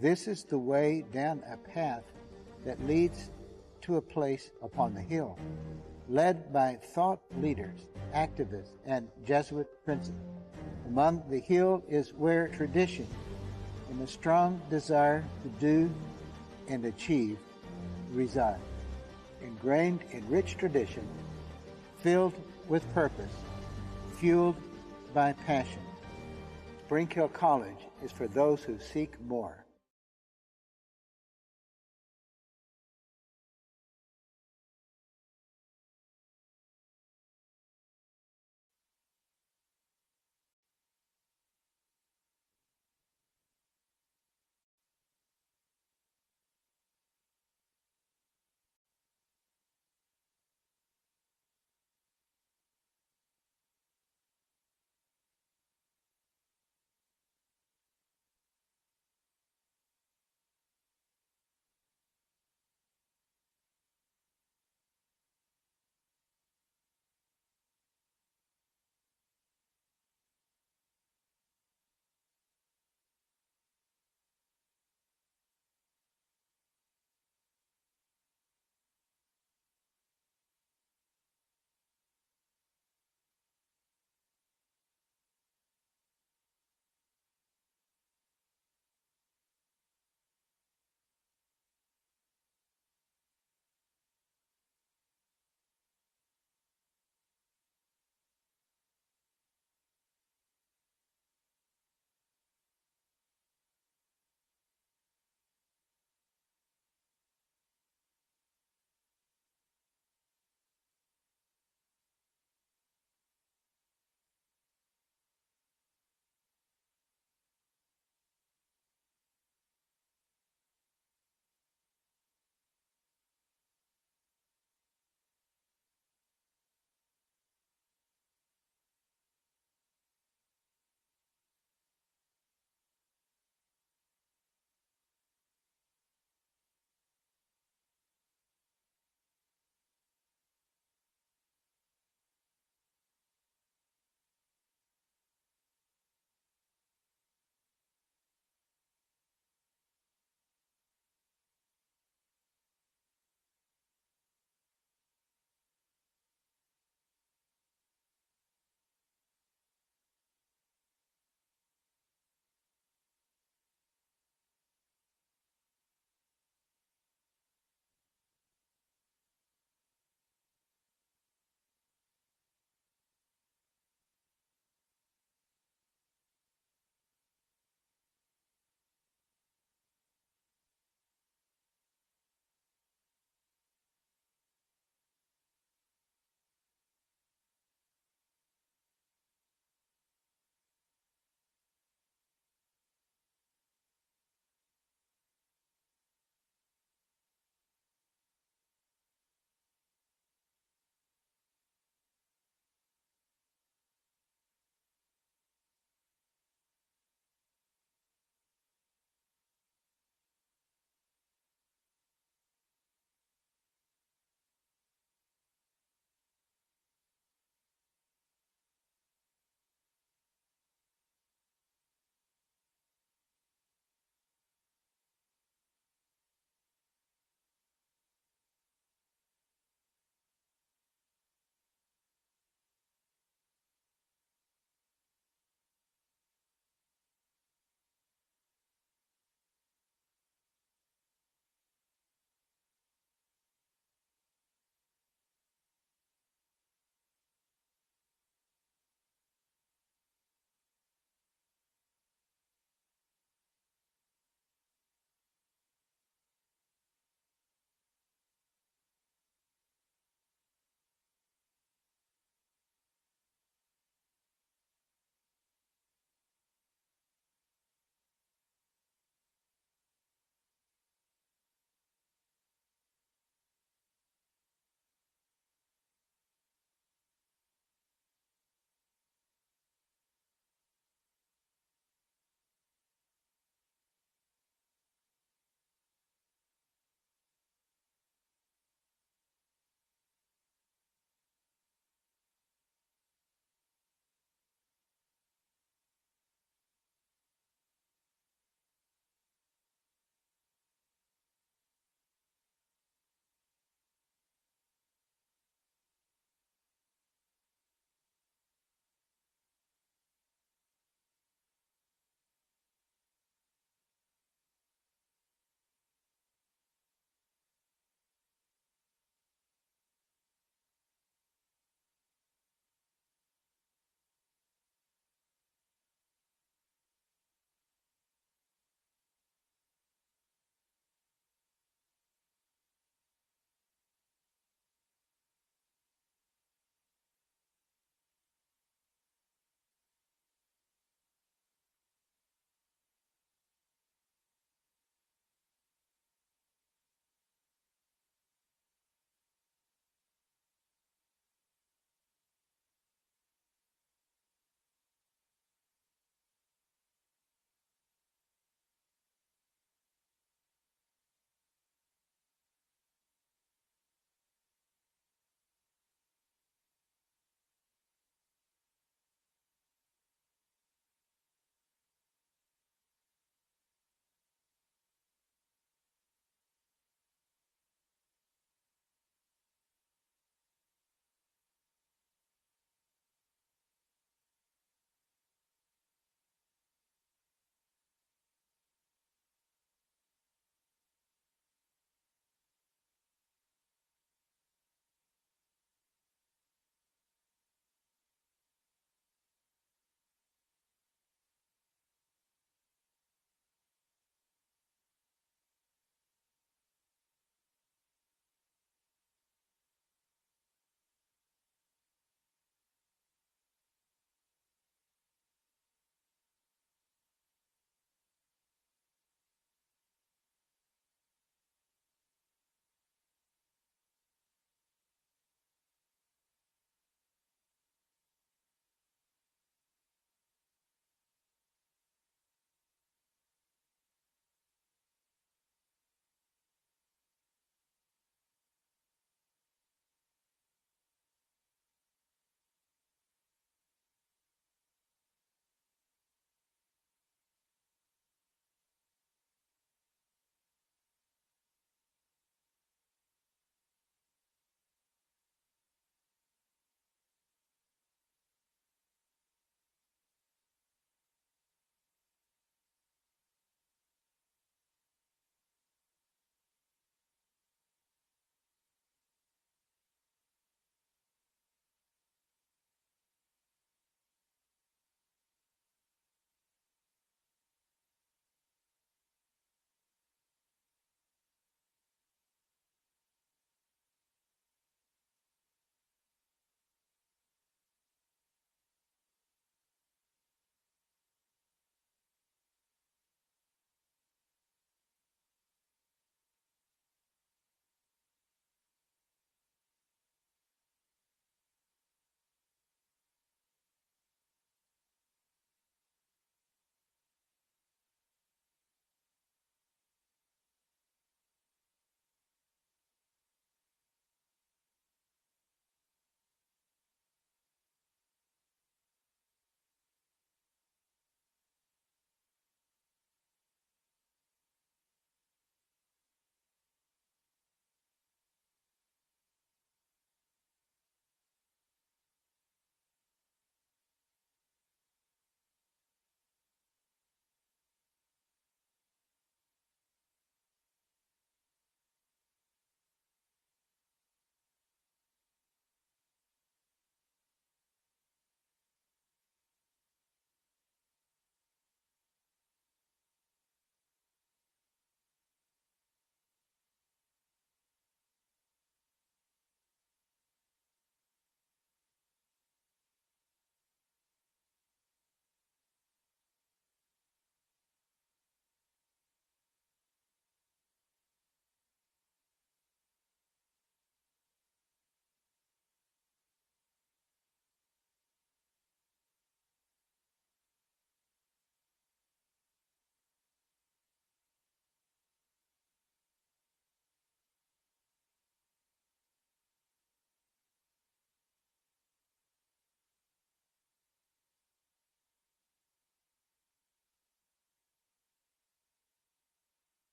This is the way down a path that leads to a place upon the hill, led by thought leaders, activists, and Jesuit principals. Among the hill is where tradition and a strong desire to do and achieve reside, ingrained in rich tradition, filled with purpose, fueled by passion. Spring Hill College is for those who seek more.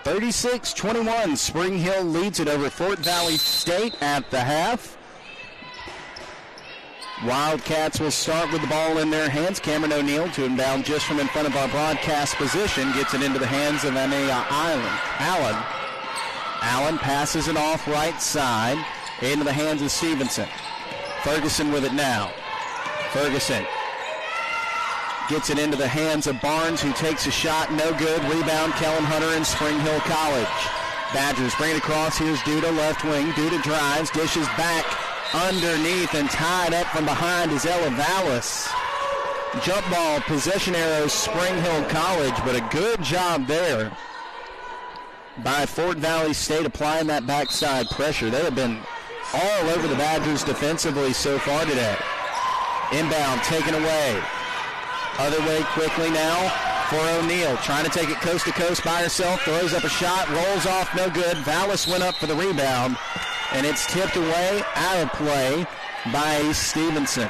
36-21, Spring Hill leads it over Fort Valley State at the half. Wildcats will start with the ball in their hands. Cameron O'Neill to inbound just from in front of our broadcast position. Gets it into the hands of Allen. Allen passes it off right side into the hands of Stevenson. Ferguson with it now. Ferguson gets it into the hands of Barnes, who takes a shot, no good. Rebound, Kellen Hunter and Spring Hill College. Badgers bring it across. Here's Duda, left wing. Duda drives, dishes back underneath, and tied up from behind is Ella Vallis. Jump ball, possession arrow, Spring Hill College, but a good job there by Fort Valley State applying that backside pressure. They have been all over the Badgers defensively so far today. Inbound, taken away. Other way quickly now for O'Neill. Trying to take it coast to coast by herself. Throws up a shot, rolls off, no good. Vallis went up for the rebound, and it's tipped away, out of play by Stevenson.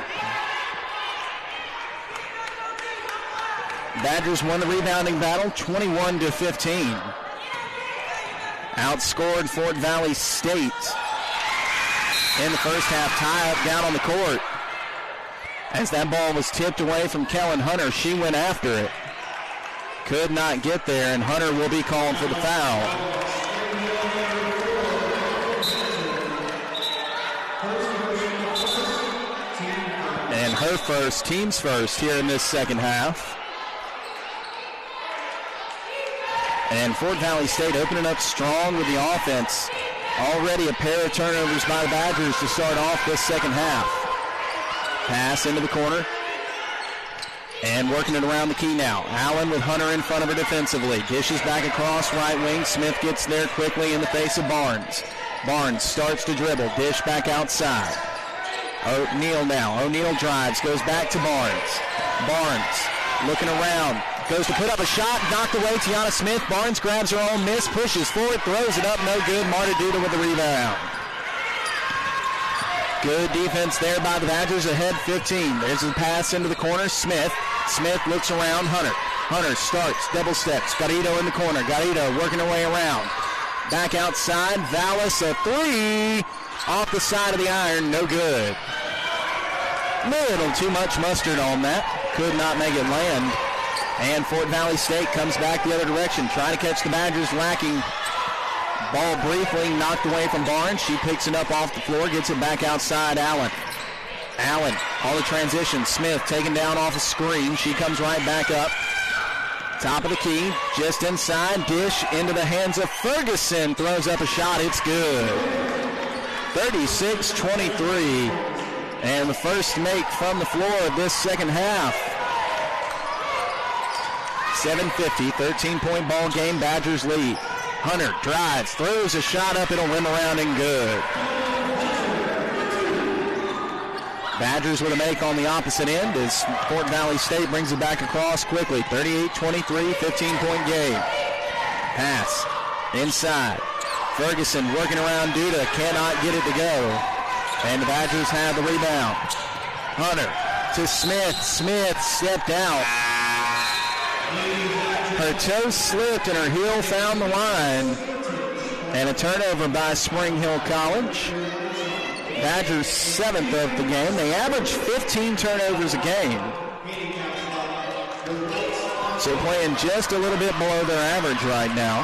Badgers won the rebounding battle 21-15. Outscored Fort Valley State in the first half. Tie up down on the court. As that ball was tipped away from Kellen Hunter, she went after it. Could not get there, and Hunter will be called for the foul. And her first, team's first here in this second half. And Fort Valley State opening up strong with the offense. Already a pair of turnovers by the Badgers to start off this second half. Pass into the corner. And working it around the key now. Allen with Hunter in front of her defensively. Dishes back across right wing. Smith gets there quickly in the face of Barnes. Barnes starts to dribble. Dish back outside. O'Neill now. O'Neill drives. Goes back to Barnes. Barnes looking around. Goes to put up a shot. Knocked away. Tiana Smith. Barnes grabs her own miss. Pushes forward. Throws it up. No good. Marta Duda with the rebound. Good defense there by the Badgers, ahead 15. There's a pass into the corner. Smith looks around. Hunter starts, double steps. Garrido in the corner. Garrido working her way around. Back outside. Vallis, a three. Off the side of the iron. No good. Little too much mustard on that. Could not make it land. And Fort Valley State comes back the other direction. Trying to catch the Badgers lacking. Ball briefly knocked away from Barnes. She picks it up off the floor, gets it back outside. Allen on the transition. Smith taken down off a screen. She comes right back up. Top of the key, just inside. Dish into the hands of Ferguson. Throws up a shot. It's good. 36-23. And the first make from the floor of this second half. 7:50, 13-point ball game. Badgers lead. Hunter drives, throws a shot up, it'll rim around and good. Badgers with a make on the opposite end as Fort Valley State brings it back across quickly. 38-23, 15-point game. Pass inside. Ferguson working around Duda, cannot get it to go. And the Badgers have the rebound. Hunter to Smith. Smith stepped out. Her toe slipped and her heel found the line. And a turnover by Spring Hill College. Badgers 7th of the game. They average 15 turnovers a game. So playing just a little bit below their average right now.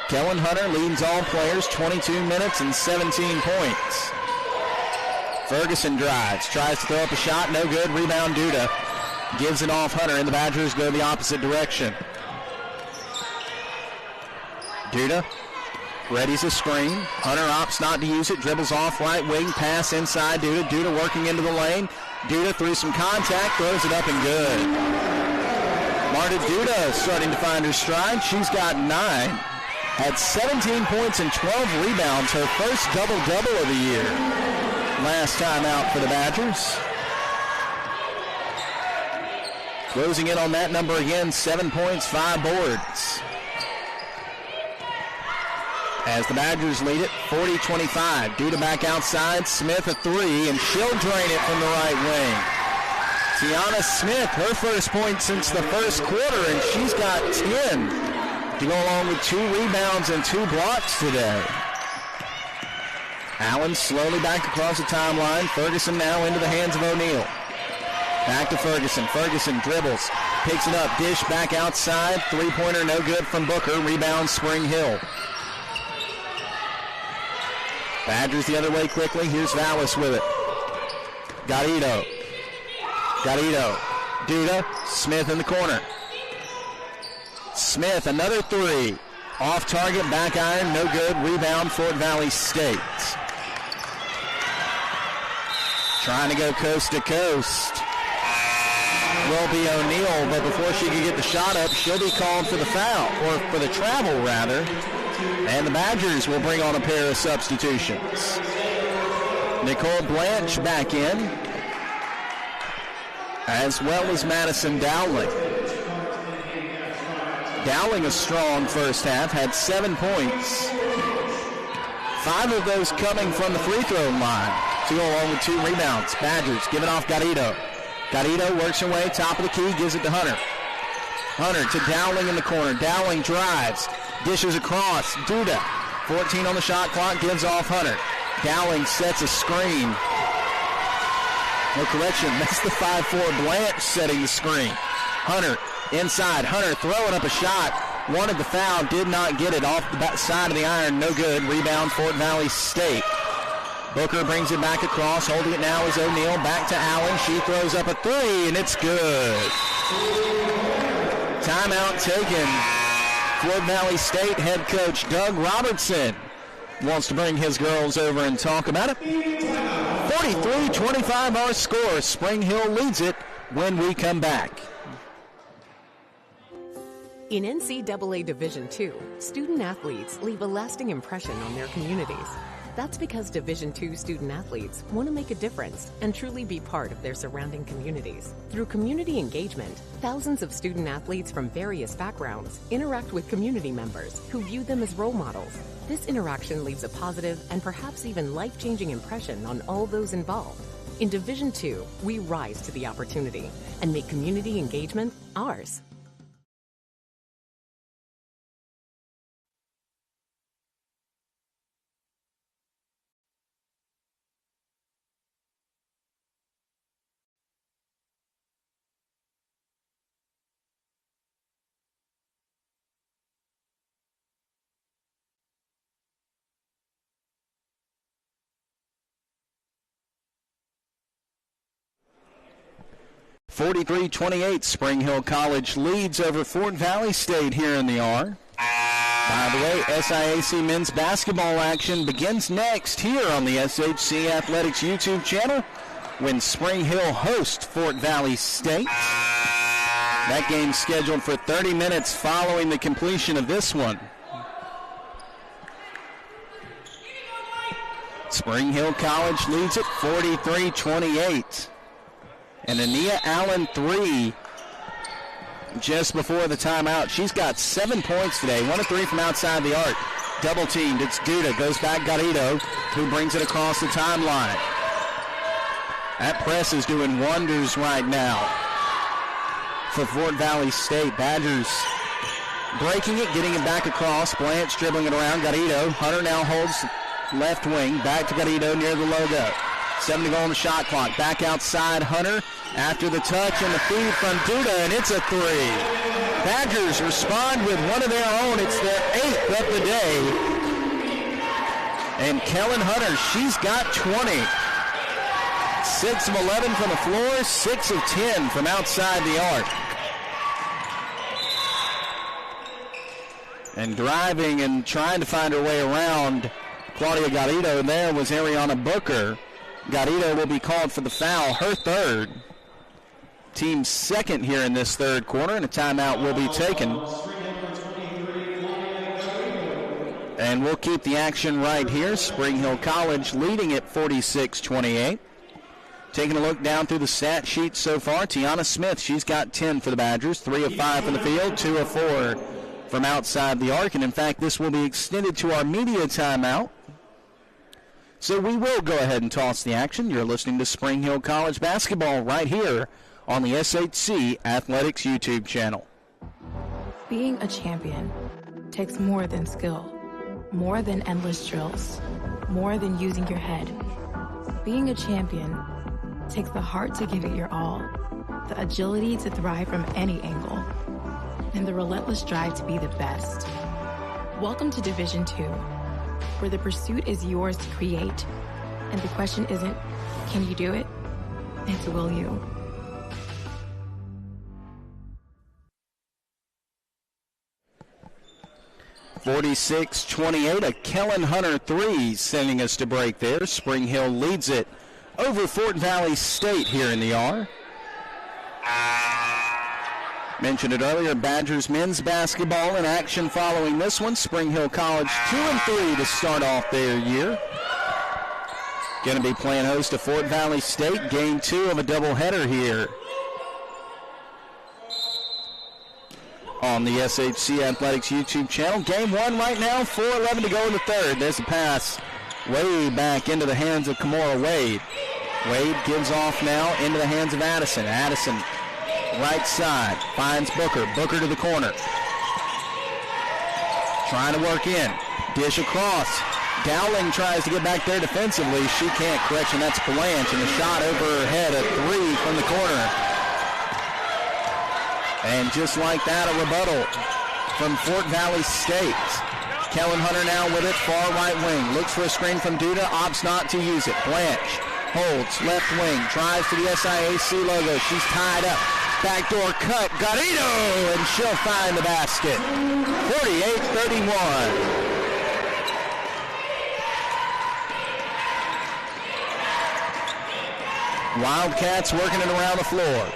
Kellen Hunter leads all players, 22 minutes and 17 points. Ferguson drives, tries to throw up a shot, no good. Rebound Duda. Gives it off Hunter, and the Badgers go the opposite direction. Duda readies a screen. Hunter opts not to use it, dribbles off right wing, pass inside Duda. Duda working into the lane. Duda through some contact, throws it up and good. Marta Duda starting to find her stride. She's got 9. Had 17 points and 12 rebounds, her first double-double of the year. Last time out for the Badgers. Closing in on that number again, 7 points, 5 boards. As the Badgers lead it, 40-25. Duda back outside, Smith a 3, and she'll drain it from the right wing. Tiana Smith, her first point since the first quarter, and she's got 10 to go along with 2 rebounds and 2 blocks today. Allen slowly back across the timeline. Ferguson now into the hands of O'Neal. Back to Ferguson. Ferguson dribbles, picks it up, dish back outside. Three-pointer no good from Booker. Rebound Spring Hill. Badgers the other way quickly. Here's Vallis with it. Garrido. Duda. Smith in the corner. Smith, another 3. Off target, back iron, no good. Rebound, Fort Valley State. Trying to go coast to coast will be O'Neal, but before she can get the shot up, she'll be called for the foul, or for the travel rather, and the Badgers will bring on a pair of substitutions. Nicole Blanche back in, as well as Madison Dowling. Dowling a strong first half, had 7 points. 5 of those coming from the free throw line. 2 along with 2 rebounds. Badgers give it off Garrido. Garrido works her way, top of the key, gives it to Hunter. Hunter to Dowling in the corner. Dowling drives, dishes across. Duda, 14 on the shot clock, gives off Hunter. Dowling sets a screen. No correction, that's the 5'4 Blanche setting the screen. Hunter inside. Hunter throwing up a shot. Wanted the foul, did not get it. Off the back side of the iron, no good. Rebound, Fort Valley State. Booker brings it back across. Holding it now is O'Neal. Back to Allen. She throws up a 3, and it's good. Timeout taken. Fort Valley State head coach Doug Robertson wants to bring his girls over and talk about it. 43-25 our score. Spring Hill leads it when we come back. In NCAA Division II, student athletes leave a lasting impression on their communities. That's because Division II student athletes want to make a difference and truly be part of their surrounding communities. Through community engagement, thousands of student athletes from various backgrounds interact with community members who view them as role models. This interaction leaves a positive and perhaps even life-changing impression on all those involved. In Division II, we rise to the opportunity and make community engagement ours. (43-28), Spring Hill College leads over Fort Valley State here in the R. By the way, SIAC men's basketball action begins next here on the SHC Athletics YouTube channel when Spring Hill hosts Fort Valley State. That game's scheduled for 30 minutes following the completion of this one. Spring Hill College leads it 43-28. And Ania Allen 3 just before the timeout. She's got 7 points today. 1 of 3 from outside the arc. Double teamed. It's Duda. Goes back Garrido, who brings it across the timeline. That press is doing wonders right now for Fort Valley State. Badgers breaking it, getting it back across. Blanche dribbling it around. Garrido. Hunter now holds left wing. Back to Garrido near the logo. 7 to go on the shot clock. Back outside Hunter after the touch and the feed from Duda, and it's a 3. Badgers respond with one of their own. It's their 8th of the day. And Kellen Hunter, she's got 20. 6 of 11 from the floor, 6 of 10 from outside the arc. And driving and trying to find her way around Claudia Garrido there was Ariana Booker. Garrido will be called for the foul, her 3rd. Team's 2nd here in this 3rd quarter, and a timeout will be taken. And we'll keep the action right here. Spring Hill College leading at 46-28. Taking a look down through the stat sheet so far, Tiana Smith, she's got 10 for the Badgers, 3 of 5 from the field, 2 of 4 from outside the arc. And in fact, this will be extended to our media timeout. So we will go ahead and toss the action. You're listening to Spring Hill College basketball right here on the SHC Athletics YouTube channel. Being a champion takes more than skill, more than endless drills, more than using your head. Being a champion takes the heart to give it your all, the agility to thrive from any angle, and the relentless drive to be the best. Welcome to Division II, where the pursuit is yours to create, and the question isn't, can you do it? It's will you? (46-28), a Kellen Hunter 3 sending us to break there. Spring Hill leads it over Fort Valley State here in the R. Mentioned it earlier, Badgers men's basketball in action following this one. Spring Hill College 2-3 to start off their year. Going to be playing host to Fort Valley State, game 2 of a doubleheader here on the SHC Athletics YouTube channel. Game 1 right now, 4:11 to go in the third. There's a pass way back into the hands of Kimora Wade. Wade gives off now into the hands of Addison. Addison, right side, finds Booker. Booker to the corner. Trying to work in. Dish across. Dowling tries to get back there defensively. She can't. Correction, that's Blanche. And the shot over her head, a 3 from the corner. And just like that, a rebuttal from Fort Valley State. Kellen Hunter now with it, far right wing. Looks for a screen from Duda, opts not to use it. Blanche holds, left wing, drives to the SIAC logo. She's tied up. Backdoor cut, Garrido, and she'll find the basket. 48-31. Wildcats working it around the floor.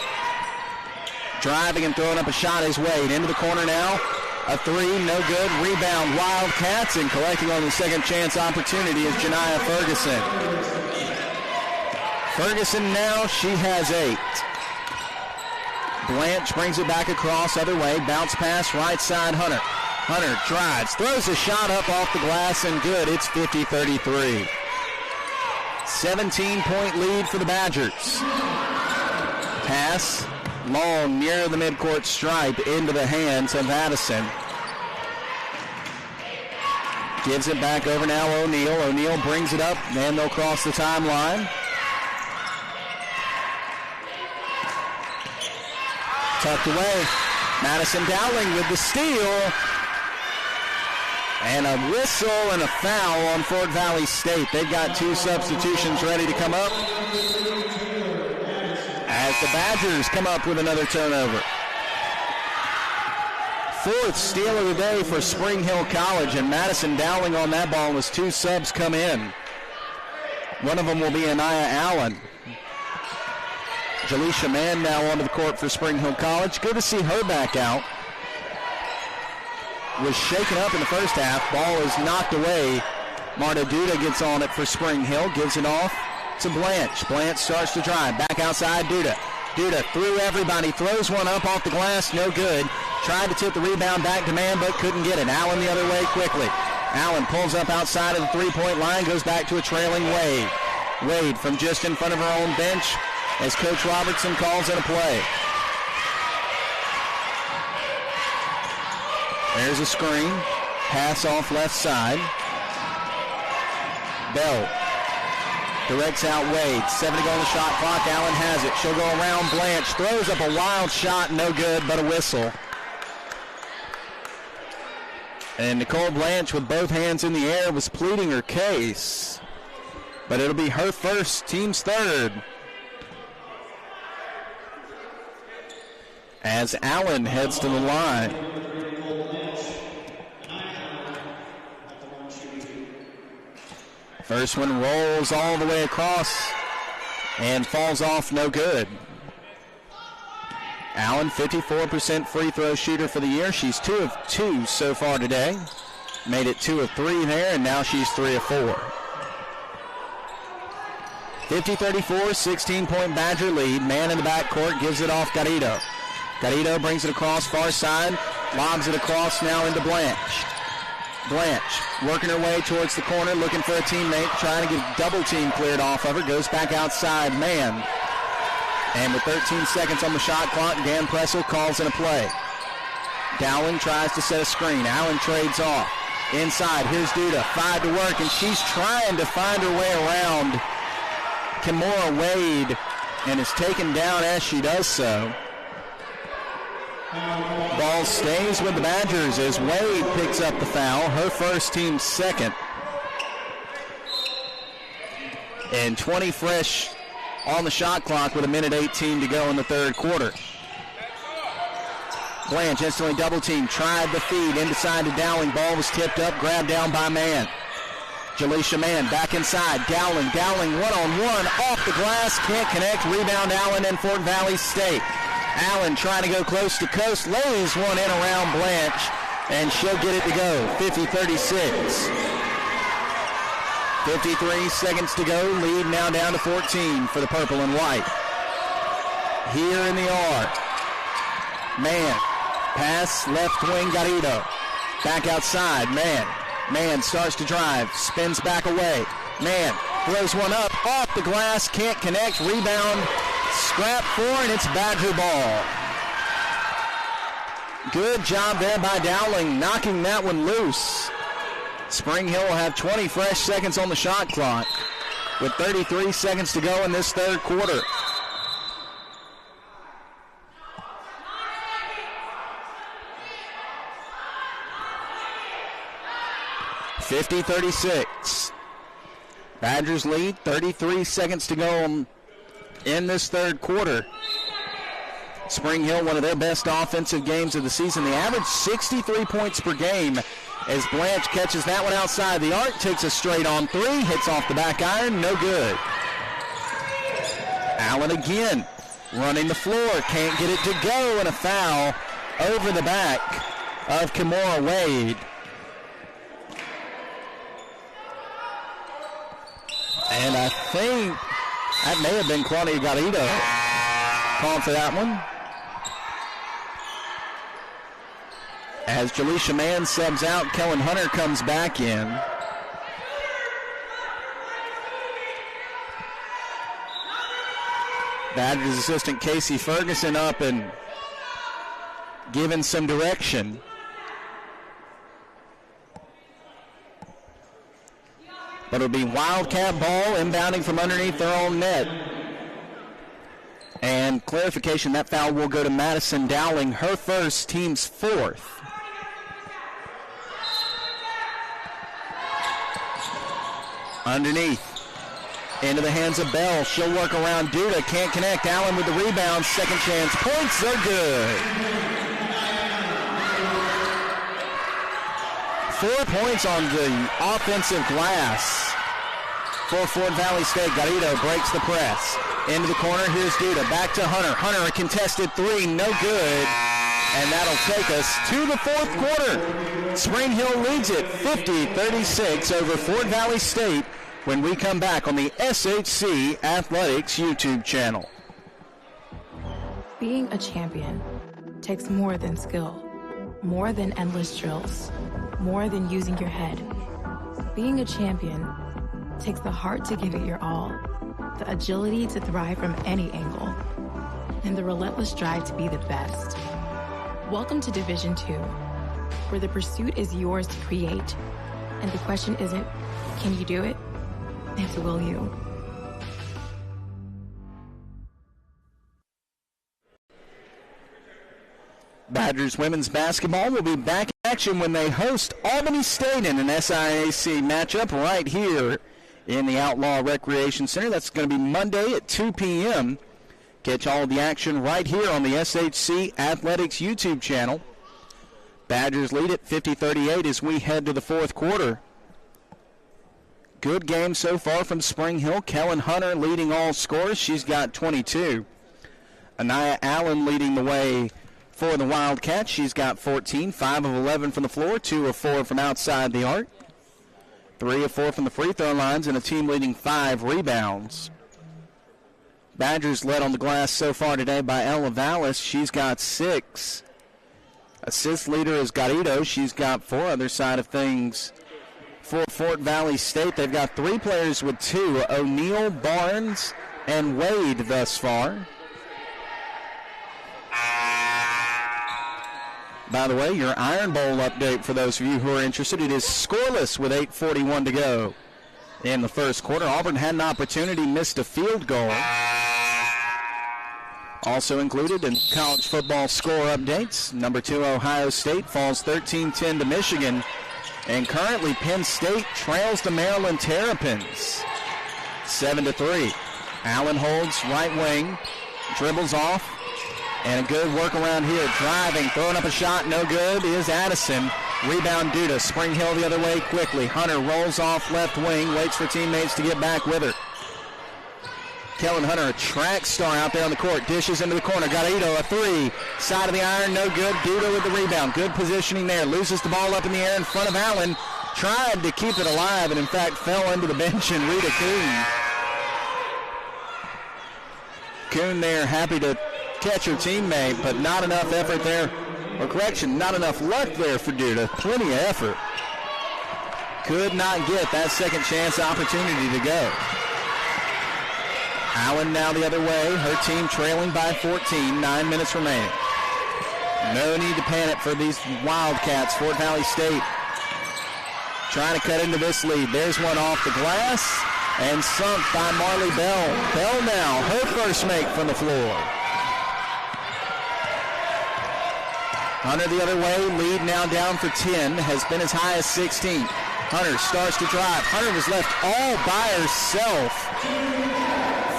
Driving and throwing up a shot is Wade. Into the corner now. A 3, no good. Rebound, Wildcats, and collecting on the second chance opportunity is Janiah Ferguson. Ferguson now, she has 8. Blanche brings it back across, other way. Bounce pass, right side, Hunter. Hunter drives, throws a shot up off the glass, and good. It's 50-33. 17-point lead for the Badgers. Pass long near the midcourt stripe into the hands of Addison. Gives it back over now O'Neal. O'Neal brings it up, and they'll cross the timeline. Tucked away. Madison Dowling with the steal. And a whistle and a foul on Fort Valley State. They've got 2 substitutions ready to come up as the Badgers come up with another turnover. 4th steal of the day for Spring Hill College, and Madison Dowling on that ball as 2 subs come in. One of them will be Anaya Allen. Jaleisha Mann now onto the court for Spring Hill College. Good to see her back out. Was shaken up in the first half. Ball is knocked away. Marta Duda gets on it for Spring Hill. Gives it off to Blanche. Blanche starts to drive. Back outside, Duda. Duda through everybody. Throws one up off the glass. No good. Tried to tip the rebound back to Mann, but couldn't get it. Allen the other way quickly. Allen pulls up outside of the three-point line. Goes back to a trailing Wade. Wade from just in front of her own bench as Coach Robertson calls it a play. There's a screen. Pass off left side. Bell directs out Wade. 7 to go on the shot clock. Allen has it. She'll go around Blanche. Throws up a wild shot. No good, but a whistle. And Nicole Blanche with both hands in the air was pleading her case. But it'll be her first, team's third. As Allen heads to the line. First one rolls all the way across and falls off, no good. Allen, 54% free throw shooter for the year. She's 2 of 2 so far today. Made it 2 of 3 there, and now she's 3 of 4. 50-34, 16-point Badger lead. Man in the backcourt gives it off Garrido. Garrido brings it across far side, lobs it across now into Blanche. Blanche working her way towards the corner, looking for a teammate, trying to get double team cleared off of her. Goes back outside, Man. And with 13 seconds on the shot clock, Dan Pressel calls in a play. Dowling tries to set a screen. Allen trades off. Inside, here's Duda. 5 to work, and she's trying to find her way around Kimora Wade and is taken down as she does so. Ball stays with the Badgers as Wade picks up the foul, her first, team second. And 20 fresh on the shot clock with 1:18 to go in the third quarter. Blanche instantly double team, tried the feed inside to Dowling. Ball was tipped up, grabbed down by Mann. Jaleisha Mann back inside. Dowling one-on-one off the glass, can't connect. Rebound Allen and Fort Valley State. Allen trying to go coast to coast, lays one in around Blanche, and she'll get it to go. 50-36. 53 seconds to go. Lead now down to 14 for the purple and white. Here in the arc. Mann. Pass left wing, Garrido. Back outside, Mann starts to drive, spins back away. Mann throws one up, off the glass, can't connect. Rebound, scrap 4, and it's Badger ball. Good job there by Dowling, knocking that one loose. Spring Hill will have 20 fresh seconds on the shot clock with 33 seconds to go in this third quarter. (50-36). Badgers lead, 33 seconds to go in this third quarter. Spring Hill, one of their best offensive games of the season. They average 63 points per game as Blanche catches that one outside the arc, takes a straight on 3, hits off the back iron, no good. Allen again, running the floor, can't get it to go, and a foul over the back of Kimora Wade. And I think that may have been Claudia Garrido calling for that one. As Jaleisha Mann subs out, Kellen Hunter comes back in. Badgers assistant Casey Ferguson up and giving some direction. But it'll be Wildcat ball inbounding from underneath their own net. And clarification, that foul will go to Madison Dowling, her first, team's fourth. Underneath, into the hands of Bell. She'll work around Duda, can't connect. Allen with the rebound, second chance. Points are good. 4 points on the offensive glass for Fort Valley State. Garrido breaks the press. Into the corner, here's Duda, back to Hunter. Hunter, a contested 3, no good. And that'll take us to the fourth quarter. Spring Hill leads it 50-36 over Fort Valley State when we come back on the SHC Athletics YouTube channel. Being a champion takes more than skill, more than endless drills, more than using your head. Being a champion takes the heart to give it your all, the agility to thrive from any angle, and the relentless drive to be the best. Welcome to Division II, where the pursuit is yours to create, and the question isn't, can you do it? It's will you? Badgers women's basketball will be back in action when they host Albany State in an SIAC matchup right here in the Outlaw Recreation Center. That's going to be Monday at 2 p.m. Catch all of the action right here on the SHC Athletics YouTube channel. Badgers lead at 50-38 as we head to the fourth quarter. Good game so far from Spring Hill. Kellen Hunter leading all scores. She's got 22. Anaya Allen leading the way for the Wildcats. She's got 14, 5 of 11 from the floor, 2 of 4 from outside the arc, 3 of 4 from the free throw lines, and a team leading 5 rebounds. Badgers led on the glass so far today by Ella Vallis. She's got 6. Assist leader is Garrido. She's got 4. Other side of things for Fort Valley State, they've got 3 players with 2, O'Neal, Barnes, and Wade thus far. By the way, your Iron Bowl update for those of you who are interested, it is scoreless with 8:41 to go in the first quarter. Auburn had an opportunity, missed a field goal. Also included in college football score updates, number 2 Ohio State falls 13-10 to Michigan, and currently Penn State trails the Maryland Terrapins 7-3. Allen holds right wing, dribbles off, and a good workaround here. Driving, throwing up a shot, no good, is Addison. Rebound Duda, Spring Hill the other way quickly. Hunter rolls off left wing, waits for teammates to get back with her. Kellen Hunter, a track star out there on the court, dishes into the corner. Garrido, a three, side of the iron, no good. Duda with the rebound, good positioning there. Loses the ball up in the air in front of Allen. Tried to keep it alive and in fact fell into the bench and Rita Kuhn. Kuhn there happy to catch her teammate, but not enough effort there. Or correction, not enough luck there for Duda. Plenty of effort. Could not get that second chance opportunity to go. Allen now the other way. Her team trailing by 14. 9 minutes remaining. No need to panic for these Wildcats. Fort Valley State trying to cut into this lead. There's one off the glass and sunk by Marley Bell. Bell now, her first make from the floor. Hunter the other way. Lead now down for 10. Has been as high as 16. Hunter starts to drive. Hunter was left all by herself.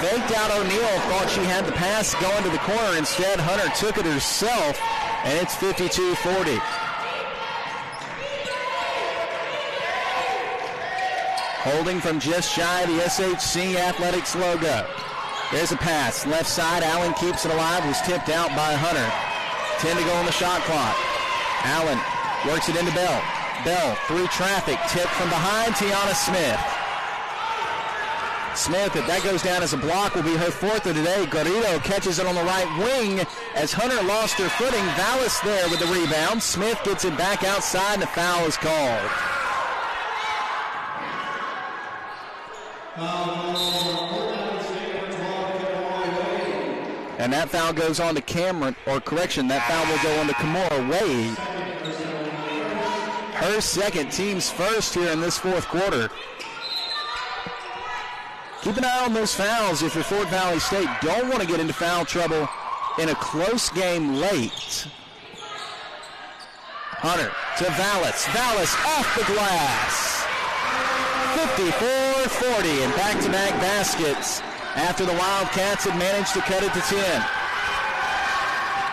Faked out O'Neal, thought she had the pass going to the corner. Instead, Hunter took it herself, and it's 52-40. Holding from just shy of the SHC Athletics logo. There's a pass. Left side, Allen keeps it alive. Was tipped out by Hunter. 10 to go on the shot clock. Allen works it into Bell. Bell through traffic. Tip from behind, Tiana Smith. Smith, if that goes down as a block, will be her fourth of today. Garrido catches it on the right wing as Hunter lost her footing. Vallis there with the rebound. Smith gets it back outside, and a foul is called. And that foul goes on to Cameron, or correction, that foul will go on to Kimora Wade. Her second, team's first here in this fourth quarter. Keep an eye on those fouls if you're Fort Valley State. Don't want to get into foul trouble in a close game late. Hunter to Vallis. Vallis off the glass. 54-40 and back-to-back baskets after the Wildcats had managed to cut it to 10.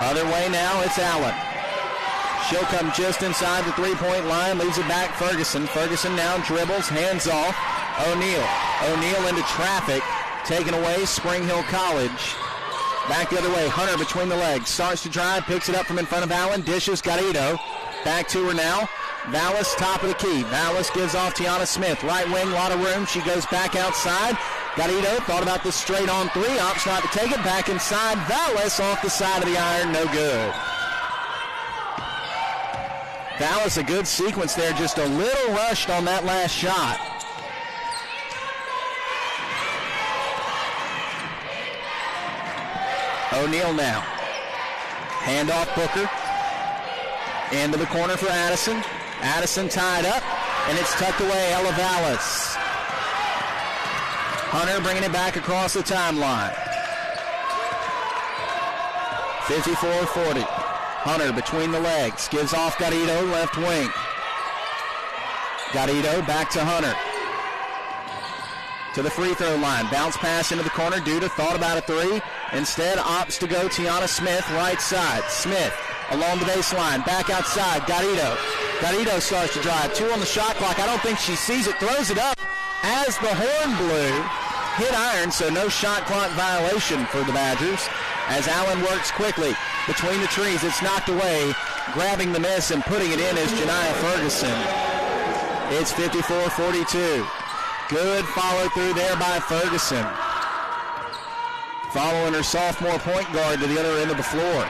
Other way now, it's Allen. She'll come just inside the three-point line, leaves it back Ferguson. Ferguson now dribbles, hands off. O'Neal. O'Neal into traffic, taken away, Spring Hill College. Back the other way, Hunter between the legs, starts to drive, picks it up from in front of Allen, dishes Garrido. Back to her now. Vallis, top of the key. Vallis gives off Tiana Smith. Right wing, a lot of room. She goes back outside. Garrido thought about this straight on three. Opts not to take it. Back inside. Vallis off the side of the iron. No good. Vallis, a good sequence there. Just a little rushed on that last shot. O'Neal now. Handoff Booker. Into the corner for Addison. Addison tied up, and it's tucked away. Ella Vallis. Hunter bringing it back across the timeline. 54-40. Hunter between the legs. Gives off Garrido, left wing. Garrido back to Hunter. To the free throw line. Bounce pass into the corner. Duda thought about a three. Instead, opts to go Tiana Smith, right side. Smith along the baseline. Back outside. Garrido. Garrido starts to drive. 2 on the shot clock. I don't think she sees it. Throws it up as the horn blew. Hit iron, so no shot clock violation for the Badgers. As Allen works quickly between the trees, it's knocked away. Grabbing the miss and putting it in is Janiah Ferguson. It's 54-42. Good follow through there by Ferguson. Following her sophomore point guard to the other end of the floor.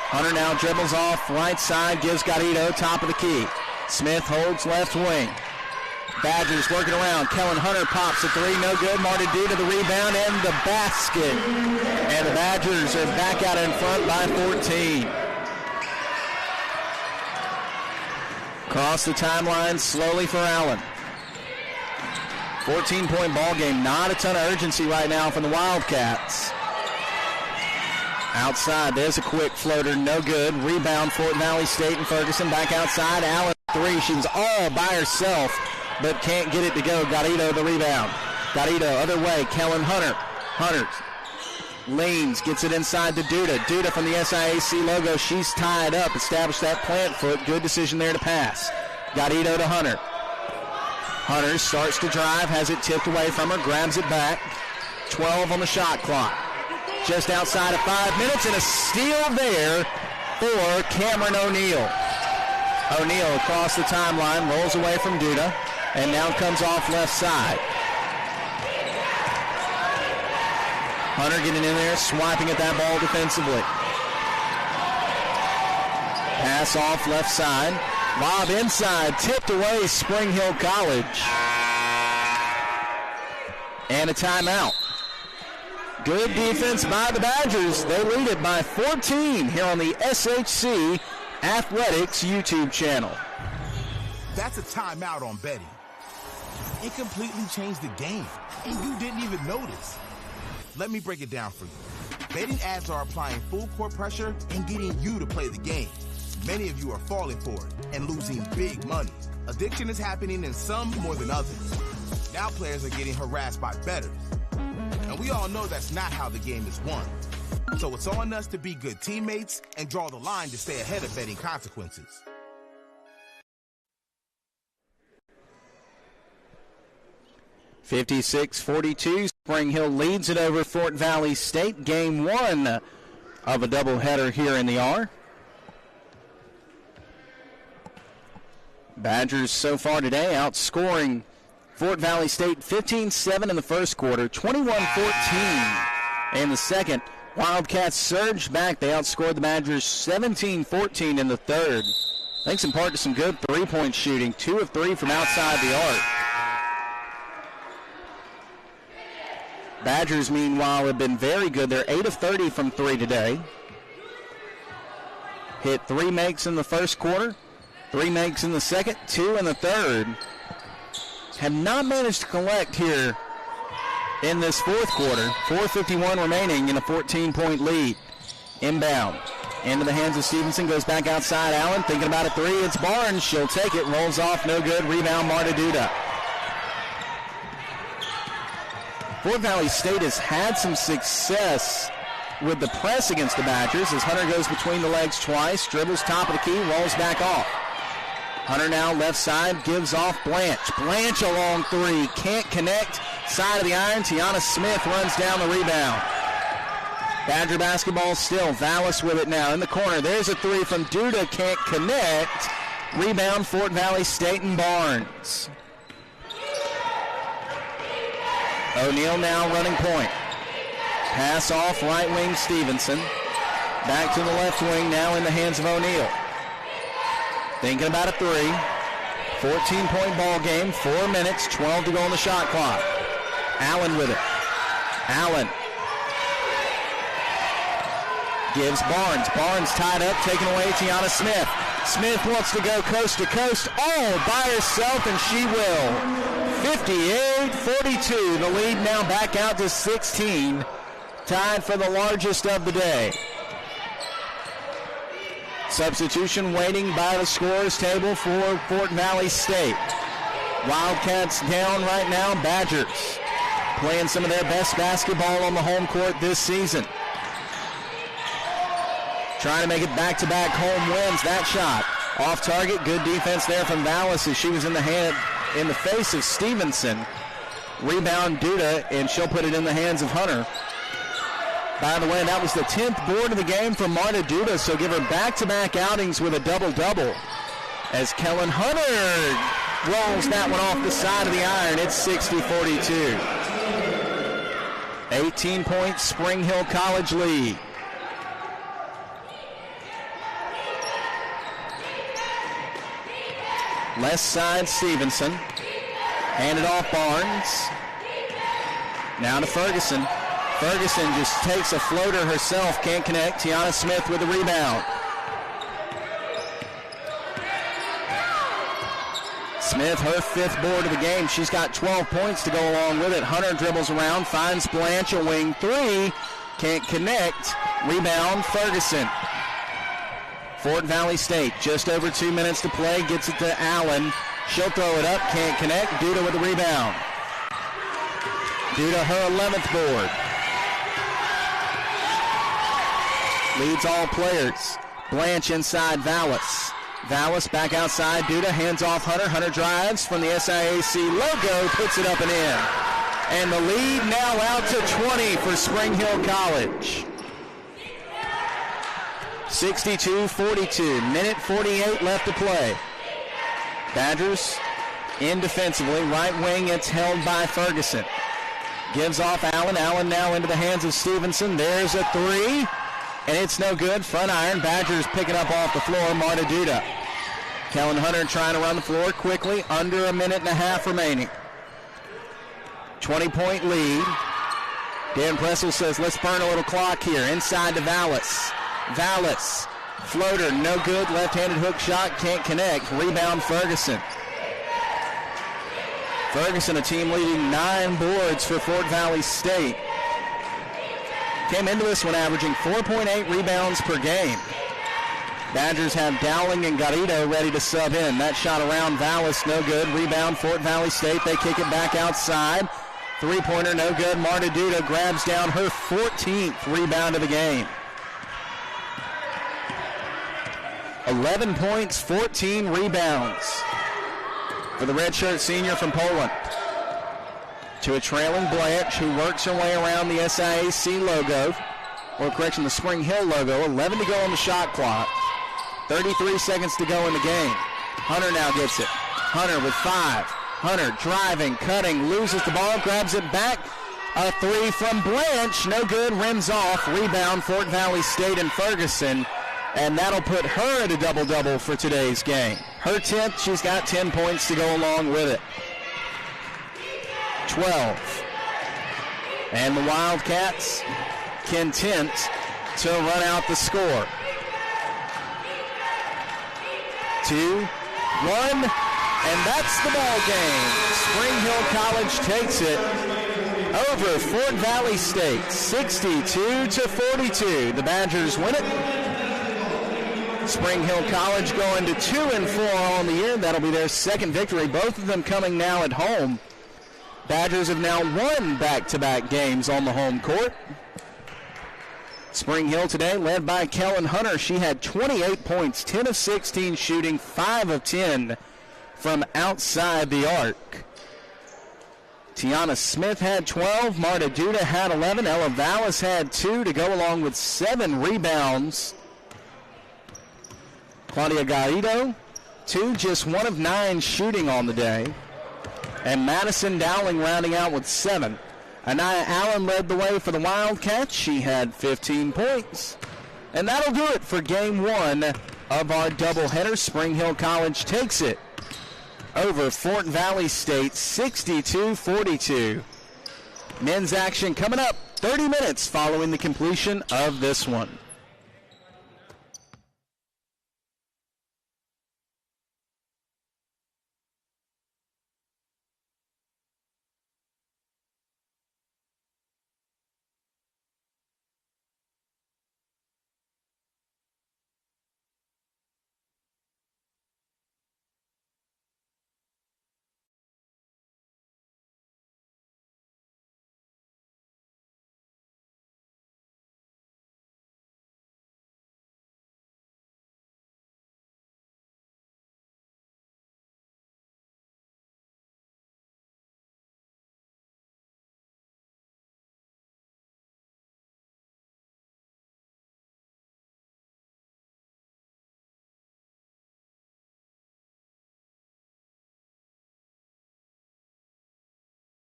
Hunter now dribbles off right side, gives Garrido top of the key. Smith holds left wing. Badgers working around. Kellen Hunter pops a three, no good. Marta D to the rebound and the basket. And the Badgers are back out in front by 14. Across the timeline slowly for Allen. 14-point ball game. Not a ton of urgency right now from the Wildcats. Outside, there's a quick floater, no good. Rebound, Fort Valley State and Ferguson. Back outside, Allen, three. She was all by herself, but can't get it to go. Garrido the rebound. Garrido, other way, Kellen Hunter. Hunter leans, gets it inside to Duda. Duda from the SIAC logo, she's tied up, established that plant foot. Good decision there to pass. Garrido to Hunter. Hunter starts to drive, has it tipped away from her, grabs it back. 12 on the shot clock. Just outside of 5 minutes, and a steal there for Cameron O'Neal. O'Neal across the timeline, rolls away from Duda, and now comes off left side. Hunter getting in there, swiping at that ball defensively. Pass off left side. Lob inside, tipped away, Spring Hill College. And a timeout. Good defense by the Badgers. They lead it by 14 here on the SHC Athletics YouTube channel. That's a timeout on betting. It completely changed the game, and you didn't even notice. Let me break it down for you. Betting ads are applying full court pressure and getting you to play the game. Many of you are falling for it and losing big money. Addiction is happening in some more than others. Now players are getting harassed by bettors. And we all know that's not how the game is won. So it's on us to be good teammates and draw the line to stay ahead of betting consequences. (56-42). Spring Hill leads it over Fort Valley State. Game one of a doubleheader here in the R. Badgers so far today outscoring Fort Valley State 15-7 in the first quarter, 21-14 in the second. Wildcats surged back. They outscored the Badgers 17-14 in the third. Thanks in part to some good three-point shooting, 2 of 3 from outside the arc. Badgers, meanwhile, have been very good. They're 8 of 30 from 3 today. Hit 3 makes in the first quarter, 3 makes in the second, 2 in the third. Have not managed to collect here in this fourth quarter. 4:51 remaining in a 14-point lead. Inbound. Into the hands of Stevenson. Goes back outside. Allen thinking about a three. It's Barnes. She'll take it. Rolls off. No good. Rebound Marta Duda. Fort Valley State has had some success with the press against the Badgers as Hunter goes between the legs twice. Dribbles top of the key. Rolls back off. Hunter now left side, gives off Blanche. Blanche a long three, can't connect. Side of the iron, Tiana Smith runs down the rebound. Badger basketball still, Vallis with it now in the corner. There's a three from Duda, can't connect. Rebound Fort Valley State and Barnes. O'Neal now running point. Pass off right wing Stevenson. Back to the left wing now in the hands of O'Neal. Thinking about a three. 14-point ball game, 4 minutes, 12 to go on the shot clock. Allen with it. Allen gives Barnes. Barnes tied up, taken away, Tiana Smith. Smith wants to go coast to coast all by herself, and she will. 58-42. The lead now back out to 16. Tied for the largest of the day. Substitution waiting by the scorers table for Fort Valley State. Wildcats down right now. Badgers playing some of their best basketball on the home court this season. Trying to make it back-to-back home wins. That shot off target. Good defense there from Vallis as she was in the face of Stevenson. Rebound Duda, and she'll put it in the hands of Hunter. By the way, that was the 10th board of the game for Marta Duda, so give her back-to-back outings with a double-double. As Kellen Hunter rolls that one off the side of the iron, it's 60-42. 18-point Spring Hill College lead. Left side, Stevenson. Handed off Barnes. Now to Ferguson. Ferguson just takes a floater herself, can't connect. Tiana Smith with the rebound. Smith, her 5th board of the game. She's got 12 points to go along with it. Hunter dribbles around, finds Blanche, a wing 3. Can't connect. Rebound, Ferguson. Fort Valley State, just over 2 minutes to play. Gets it to Allen. She'll throw it up, can't connect. Duda with the rebound. Duda, her 11th board. Leads all players. Blanche inside Vallis. Vallis back outside. Duda hands off Hunter. Hunter drives from the SIAC logo, puts it up and in. And the lead now out to 20 for Spring Hill College. 62-42. Minute 48 left to play. Badgers in defensively. Right wing, it's held by Ferguson. Gives off Allen. Allen now into the hands of Stevenson. There's a 3. And it's no good. Front iron. Badgers picking up off the floor. Marta Duda. Kellen Hunter trying to run the floor quickly. Under a minute and a half remaining. 20-point lead. Dan Pressel says, let's burn a little clock here. Inside to Vallis. Vallis. Floater. No good. Left-handed hook shot. Can't connect. Rebound Ferguson. Ferguson, a team leading 9 boards for Fort Valley State. Came into this one averaging 4.8 rebounds per game. Badgers have Dowling and Garrido ready to sub in. That shot around Vallis, no good. Rebound Fort Valley State. They kick it back outside. 3-pointer, no good. Marta Duda grabs down her 14th rebound of the game. 11 points, 14 rebounds for the redshirt senior from Poland. To a trailing Blanche, who works her way around the SIAC logo, or correction, the Spring Hill logo. 11 to go on the shot clock. 33 seconds to go in the game. Hunter now gets it. Hunter with 5. Hunter driving, cutting, loses the ball, grabs it back. A 3 from Blanche, no good, rims off. Rebound, Fort Valley State and Ferguson. And that'll put her at a double-double for today's game. Her 10th, she's got 10 points to go along with it. 12. And the Wildcats content to run out the score. 2, 1, and that's the ball game. Spring Hill College takes it over Fort Valley State, 62-42. The Badgers win it. Spring Hill College going to 2-4 on the year. That'll be their 2nd victory. Both of them coming now at home. Badgers have now won back-to-back games on the home court. Spring Hill today led by Kellen Hunter. She had 28 points, 10 of 16 shooting, 5 of 10 from outside the arc. Tiana Smith had 12. Marta Duda had 11. Ella Vallis had 2 to go along with 7 rebounds. Claudia Garrido, 2, just 1 of 9 shooting on the day. And Madison Dowling rounding out with 7. Anaya Allen led the way for the Wildcats. She had 15 points. And that'll do it for game 1 of our doubleheader. Spring Hill College takes it over Fort Valley State, 62-42. Men's action coming up 30 minutes following the completion of this one.